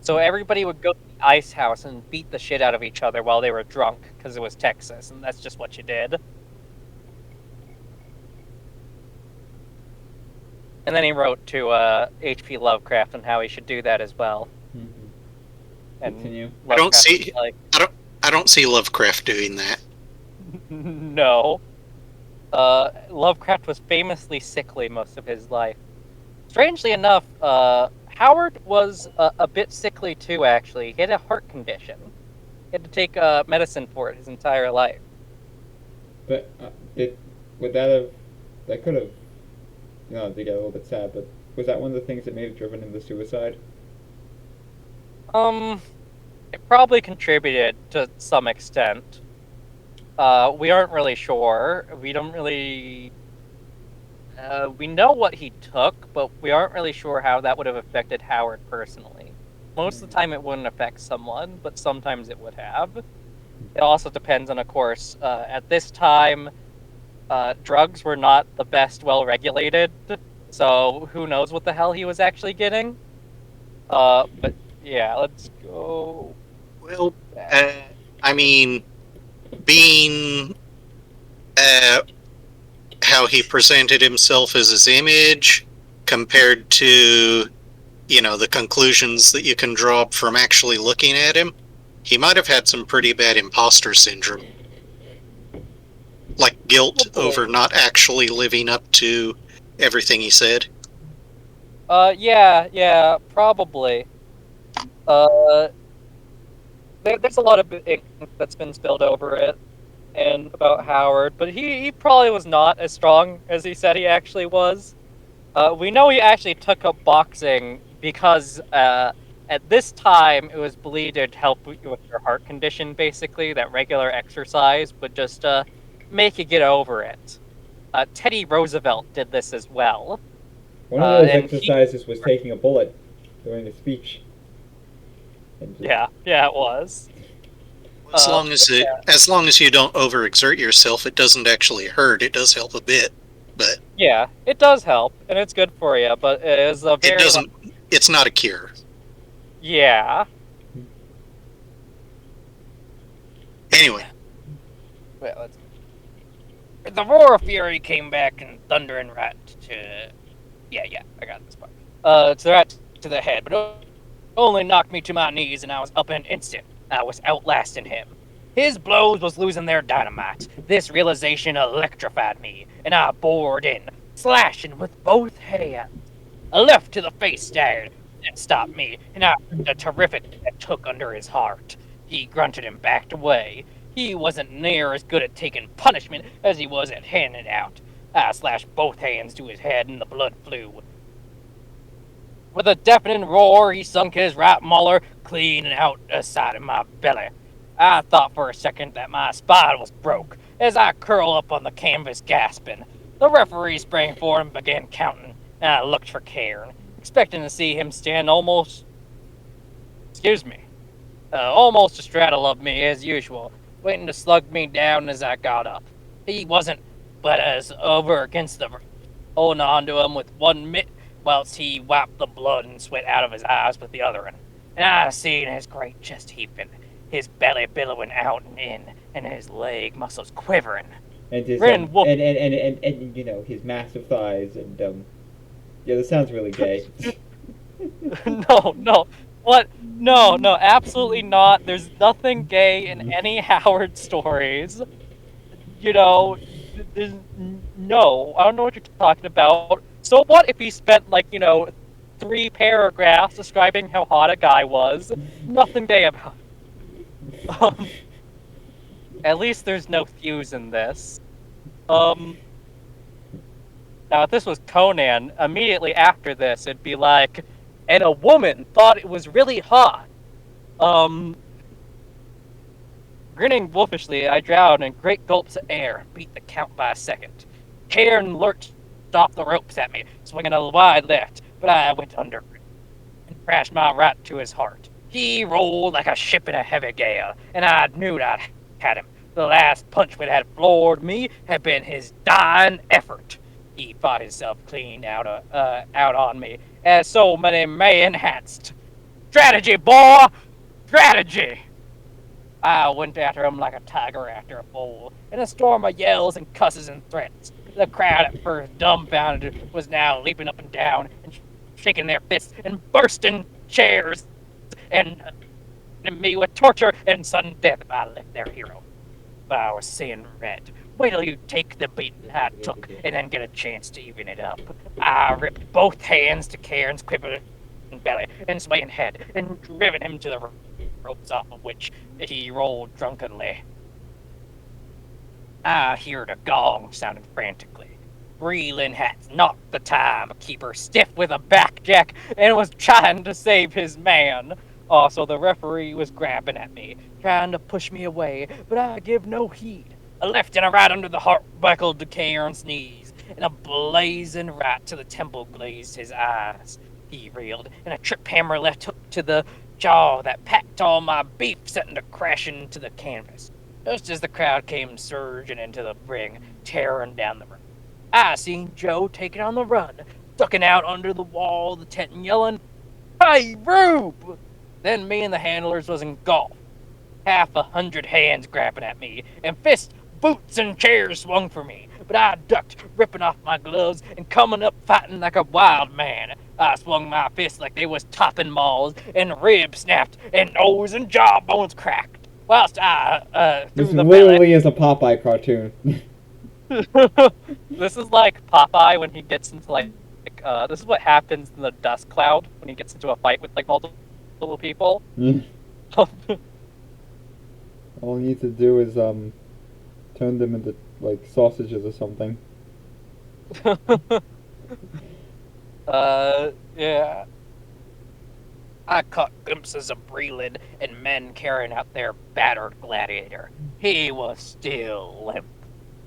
So everybody would go to the Ice House and beat the shit out of each other while they were drunk because it was Texas, and that's just what you did. And then he wrote to H.P. Lovecraft on how he should do that as well. Mm-hmm. And Continue. I don't Lovecraft see. was like, I don't see Lovecraft doing that. no. Lovecraft was famously sickly most of his life. Strangely enough, Howard was a bit sickly too, actually. He had a heart condition. He had to take medicine for it his entire life. But that could have, they get a little bit sad, but was that one of the things that may have driven him to suicide? It probably contributed to some extent. We aren't really sure. We don't really... we know what he took, but we aren't really sure how that would have affected Howard personally. Most of the time it wouldn't affect someone, but sometimes it would have. It also depends on, of course, at this time, drugs were not the best well-regulated, so who knows what the hell he was actually getting. But yeah, let's go... Well, I mean, being how he presented himself as his image compared to, the conclusions that you can draw from actually looking at him, he might have had some pretty bad imposter syndrome. Like guilt over not actually living up to everything he said. Yeah, probably. There's a lot of ink that's been spilled over it and about Howard, but he probably was not as strong as he said he actually was. We know he actually took up boxing because at this time it was believed it'd help with your heart condition, basically, that regular exercise would just make you get over it. Teddy Roosevelt did this as well. One of those exercises was taking a bullet during a speech. Yeah, it was. As long as you don't overexert yourself, it doesn't actually hurt. It does help a bit, but yeah, it does help, and it's good for you. But it is a very. It doesn't. It's not a cure. Yeah. Anyway. Well, let's... The roar of fury came back and thundering right to... Yeah, I got this part. To right to the head, but only knocked me to my knees, and I was up in an instant. I was outlasting him. His blows was losing their dynamite. This realization electrified me, and I bored in, slashing with both hands. A left to the face staggered and stopped me, and I heard a terrific that took under his heart. He grunted and backed away. He wasn't near as good at taking punishment as he was at handing it out. I slashed both hands to his head, and the blood flew. With a deafening roar, he sunk his right molar clean out the side of my belly. I thought for a second that my spine was broke as I curled up on the canvas gasping. The referee sprang forward and began counting, and I looked for Cairn, expecting to see him stand almost a straddle of me as usual, waiting to slug me down as I got up. He wasn't, but as over against the holding on to him with one mitt, whilst he wiped the blood and sweat out of his eyes with the other one. And I seen his great chest heaving, his belly billowing out and in, and his leg muscles quivering. And his and his massive thighs and this sounds really gay. No. What? No, absolutely not. There's nothing gay in any Howard stories. There's no. I don't know what you're talking about. So what if he spent 3 paragraphs describing how hot a guy was? Nothing gay about it. At least there's no fuse in this. Now if this was Conan, immediately after this it'd be like, and a woman thought it was really hot. Grinning wolfishly, I drowned in great gulps of air and beat the count by a second. Cairn lurched off the ropes at me, swinging a wide left, but I went under and crashed my right to his heart. He rolled like a ship in a heavy gale, and I knew I'd had him. The last punch that had floored me had been his dying effort. He fought himself clean out on me, as so many men had. Strategy, boy! Strategy! I went after him like a tiger after a bull, in a storm of yells and cusses and threats. The crowd, at first dumbfounded, was now leaping up and down and shaking their fists and bursting chairs and me with torture and sudden death if I left their hero. But I was seeing red. Wait till you take the beating I took and then get a chance to even it up. I ripped both hands to Karen's quivering belly and swaying head and driven him to the ropes off of which he rolled drunkenly. I heard a gong sounding frantically. Breland had knocked the timekeeper stiff with a backjack and was trying to save his man. Also, the referee was grabbing at me, trying to push me away, but I give no heed. A left and a right under the heart buckled to Karen's knees, and a blazing right to the temple glazed his eyes. He reeled, and a trip hammer left hook to the jaw that packed all my beef, setting to crashing into the canvas. Just as the crowd came surging into the ring, tearing down the ring. I seen Joe taking on the run, ducking out under the wall of the tent and yelling, "Hey, Rube!" Then me and the handlers was engulfed. 100 hands grabbing at me, and fists, boots, and chairs swung for me. But I ducked, ripping off my gloves, and coming up fighting like a wild man. I swung my fists like they was topping malls, and ribs snapped, and nose and jawbones cracked. Whilst I, threw This the literally is a Popeye cartoon. This is like Popeye when he gets into this is what happens in the dust cloud when he gets into a fight with like multiple people. All you need to do is turn them into like sausages or something. Yeah. I caught glimpses of Breland and men carrying out their battered gladiator. He was still limp.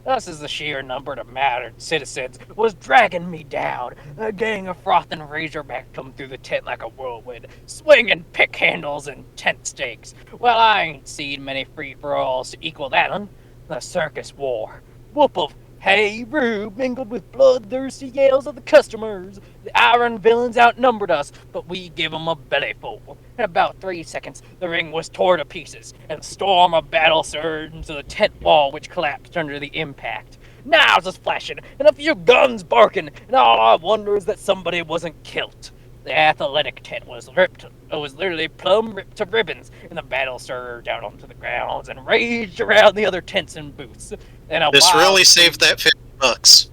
Thus, as the sheer number of mattered citizens was dragging me down, a gang of frothing razorback come through the tent like a whirlwind, swinging pick handles and tent stakes. Well, I ain't seen many free-for-alls to equal that one. The circus war. Whoop of "Hey, Rube" mingled with bloodthirsty yells of the customers. The iron villains outnumbered us, but we give 'em a bellyful. In about 3 seconds, the ring was torn to pieces, and a storm of battle surged into the tent wall, which collapsed under the impact. Knives was flashing, and a few guns barking, and all I wonder is that somebody wasn't killed. The athletic tent was ripped. It was literally plumb ripped to ribbons, and the battle surged out onto the grounds and raged around the other tents and booths. And This really saved that $50.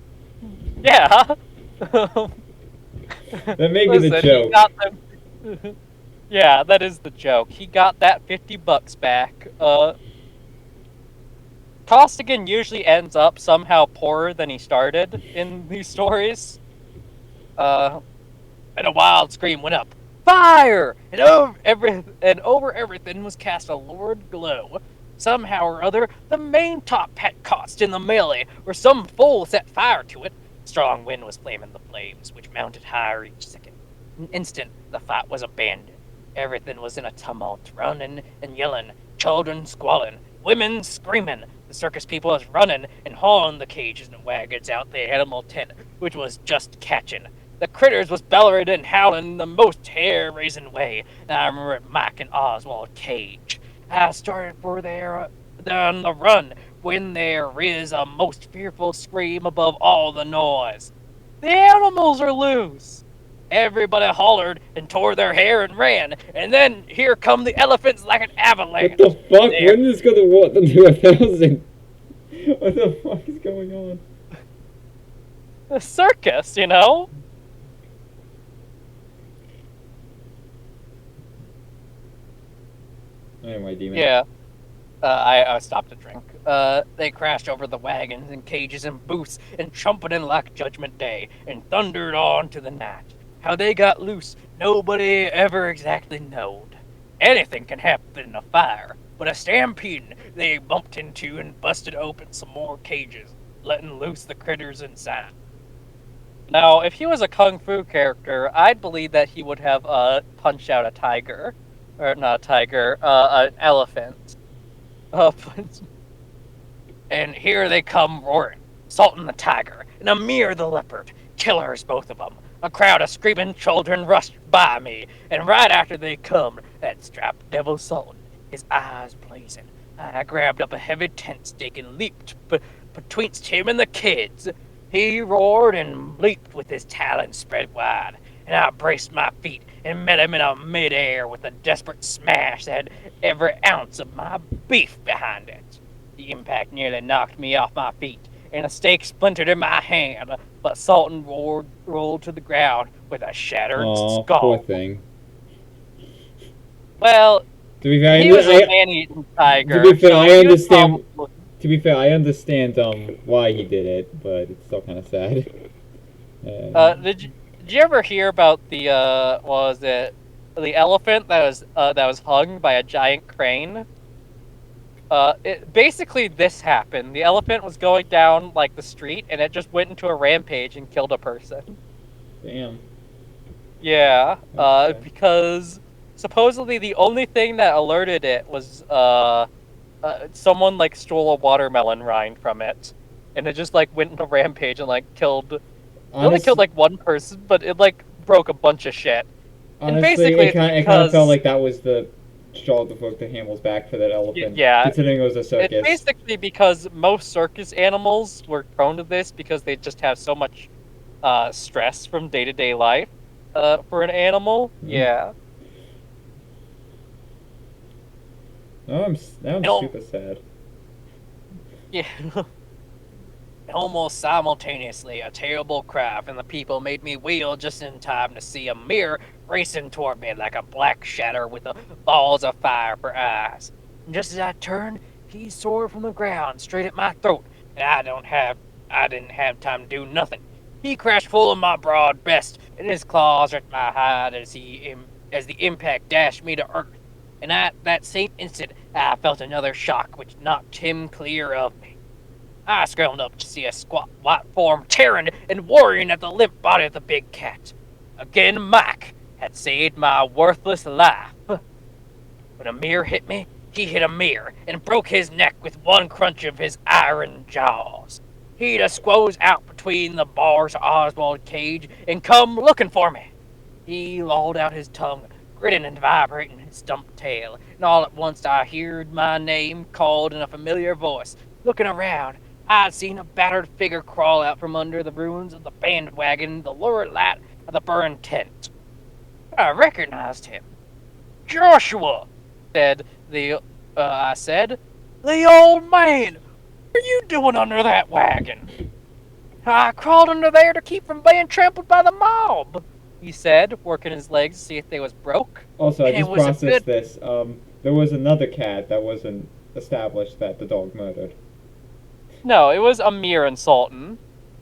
Yeah. That may be the joke. Yeah, that is the joke. He got that $50 back. Costigan usually ends up somehow poorer than he started in these stories. And a wild scream went up. Fire! And over everything was cast a lurid glow. Somehow or other, the main top had caught in the melee, or some fool set fire to it. Strong wind was flaming the flames, which mounted higher each second. In an instant, the fight was abandoned. Everything was in a tumult, running and yelling, children squalling, women screaming. The circus people was running and hauling the cages and wagons out the animal tent, which was just catching. The critters was bellowing and howling in the most hair-raising way, and I remember Mike and Oswald cage. I started for on the run when there is a most fearful scream above all the noise. The animals are loose! Everybody hollered and tore their hair and ran, and then here come the elephants like an avalanche. What the fuck? When is this gonna walk them to 1,000? What the fuck is going on? The circus, you know? Anyway, Demon. Yeah. I stopped to drink. They crashed over the wagons and cages and booths and trumpeting like Judgment Day and thundered on to the night. How they got loose, nobody ever exactly knowed. Anything can happen in a fire, but a stampede they bumped into and busted open some more cages, letting loose the critters inside. Now, if he was a kung fu character, I'd believe that he would have punched out a tiger. Or not a tiger, an elephant. And here they come roaring. Sultan the tiger, and Amir the leopard. Killers, both of them. A crowd of screaming children rushed by me, and right after they come, that strapped devil Sultan, his eyes blazing. I grabbed up a heavy tent stake and leaped betwixt him and the kids. He roared and leaped with his talons spread wide, and I braced my feet and met him in a mid-air with a desperate smash that had every ounce of my beef behind it. The impact nearly knocked me off my feet, and a stake splintered in my hand, but Sultan rolled to the ground with a shattered Aw, skull. poor thing. Well, To be fair, he was a man-eating tiger. To be fair, so I he was understand. probably- To be fair, I understand why he did it, but it's still kind of sad. Did you ever hear about the what was it, the elephant that was hung by a giant crane? Basically this happened. The elephant was going down like the street, and it just went into a rampage and killed a person. Damn. Yeah, Okay. because supposedly the only thing that alerted it was someone like stole a watermelon rind from it, and it just like went into a rampage and like killed. It only killed like one person, but it like broke a bunch of shit. And Honestly, basically, it kind of felt like that was the straw that broke the camel's back for that elephant. Yeah. Considering it was a circus. It's basically because most circus animals were prone to this because they just have so much stress from day-to-day life for an animal. Yeah. Now I'm super sad. Yeah. Almost simultaneously, a terrible cry from the people made me wheel just in time to see a mirror racing toward me like a black shadow with the balls of fire for eyes. And just as I turned, he soared from the ground straight at my throat, and I didn't have time to do nothing. He crashed full of my broad breast, and his claws ripped my hide as the impact dashed me to earth. And at that same instant, I felt another shock which knocked him clear of me. I scrambled up to see a squat white form tearing and worrying at the limp body of the big cat. Again, Mike had saved my worthless life. When a mirror hit me, he hit a mirror and broke his neck with one crunch of his iron jaws. He'd a squoze out between the bars of Oswald's cage and come looking for me. He lolled out his tongue, gritting and vibrating his stumped tail, and all at once I heard my name called in a familiar voice. Looking around, I'd seen a battered figure crawl out from under the ruins of the bandwagon, the lurid light of the burned tent. I recognized him. Joshua, I said, the old man. What are you doing under that wagon? I crawled under there to keep from being trampled by the mob, he said, working his legs to see if they was broke. Also, I And it just was a processed good- this. There was another cat that wasn't established that the dog murdered. No, it was Amir and Sultan.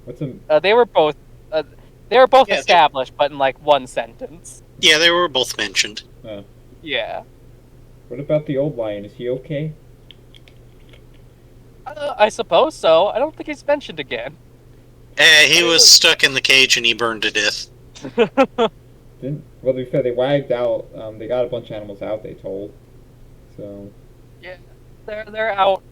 What's a... They were both Yeah, established, but in like one sentence. Yeah, they were both mentioned. Yeah. What about the old lion? Is he okay? I suppose so. I don't think he's mentioned again. He was stuck in the cage and he burned to death. Well, to be fair, they wagged out. They got a bunch of animals out. They told. So. Yeah, they're out,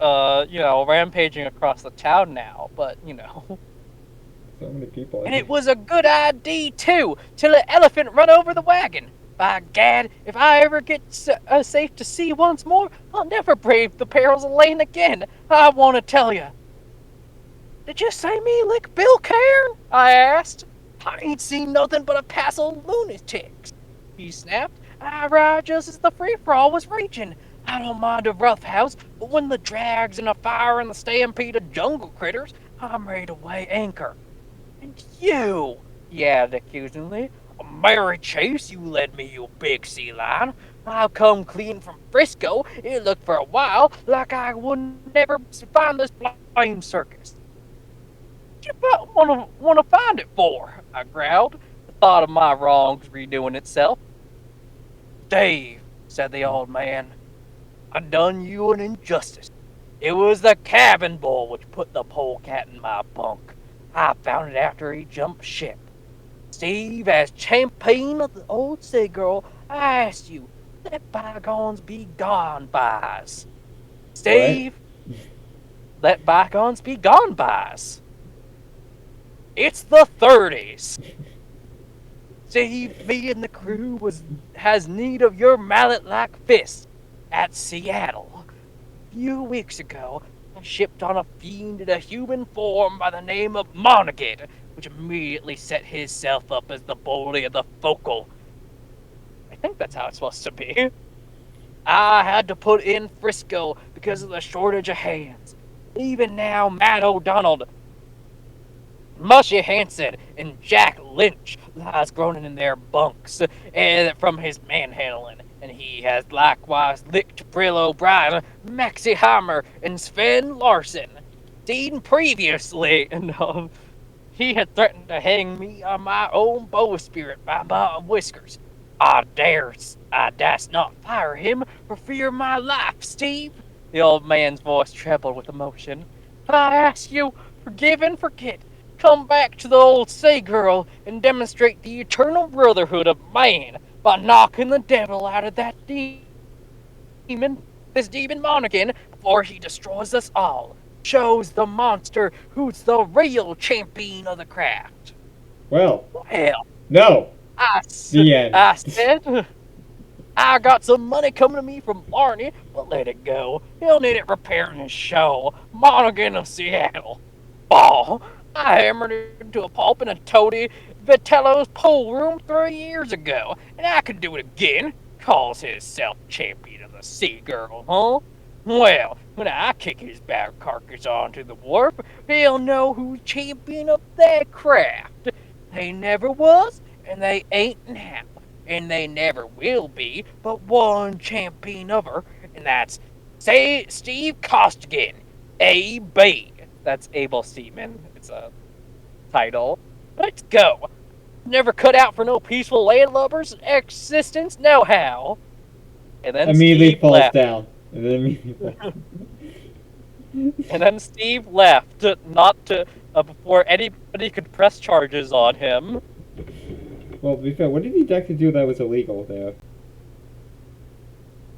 rampaging across the town now. But So many people. and it was a good idea too, till the elephant run over the wagon. By gad, if I ever get safe to sea once more, I'll never brave the perils of land again. I want to tell you. Did you say me lick Bill Cairn? I asked. I ain't seen nothing but a passel of lunatics, he snapped. I arrived just as the free-for-all was reaching. I don't mind a rough house, but when the drags and the fire and the stampede of jungle critters, I'm ready to weigh anchor. And you, he added accusingly, a merry chase you led me, you big sea lion. I've come clean from Frisco. It looked for a while like I would never find this blame circus. What you want to find it for? I growled, the thought of my wrongs renewing itself. Dave, said the old man, I done you an injustice. It was the cabin boy which put the polecat in my bunk. I found it after he jumped ship. Steve, as champion of the old sea girl, I asked you, let bygones be gone bys. Steve, let bygones be gone bys. It's the 30s. Steve, me and the crew has need of your mallet-like fist at Seattle. A few weeks ago, shipped on a fiend in a human form by the name of Monaghan, which immediately set himself up as the bully of the focal. I think that's how it's supposed to be. I had to put in Frisco because of the shortage of hands. Even now, Matt O'Donnell, Mushy Hansen, and Jack Lynch lies groaning in their bunks from his manhandling. And he has likewise licked Brill O'Brien, Maxie Hammer, and Sven Larson. Seen previously, and he had threatened to hang me on my own bowsprit by my whiskers. I dast not fire him for fear of my life, Steve. The old man's voice trembled with emotion. I ask you, forgive and forget. Come back to the old Sea Girl and demonstrate the eternal brotherhood of man by knocking the devil out of that this demon Monaghan, before he destroys us all. Shows the monster who's the real champion of the craft. Well, no. The end. I said, I got some money coming to me from Barney, but let it go. He'll need it repairing his show. Monaghan of Seattle. Ball. I hammered into a pulp in a toady Vitello's pool room 3 years ago, and I can do it again. Calls himself champion of the Sea Girl, huh? Well, when I kick his back carcass onto the wharf, he'll know who's champion of that craft. They never was, and they ain't now, and they never will be, but one champion of her, and that's Steve Costigan, A.B. That's Able Seaman. It's a title. Let's go. Never cut out for no peaceful landlubbers existence, no how. And then immediately Steve falls left. down. And then immediately falls. And then Steve left, not to before anybody could press charges on him. Well, to be fair, what did he actually do that was illegal there?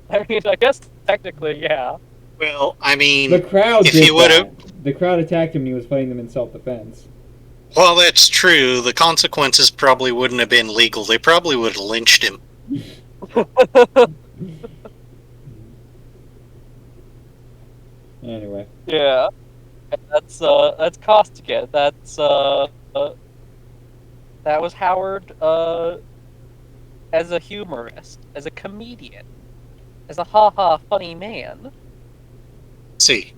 I mean, I guess technically, yeah. Well, I mean, The crowd if did he would have, that. The crowd attacked him and he was fighting them in self-defense. well, that's true. The consequences probably wouldn't have been legal. They probably would have lynched him. Anyway. Yeah. That's Costigan. That was Howard as a humorist, as a comedian, as a ha-ha funny man. See,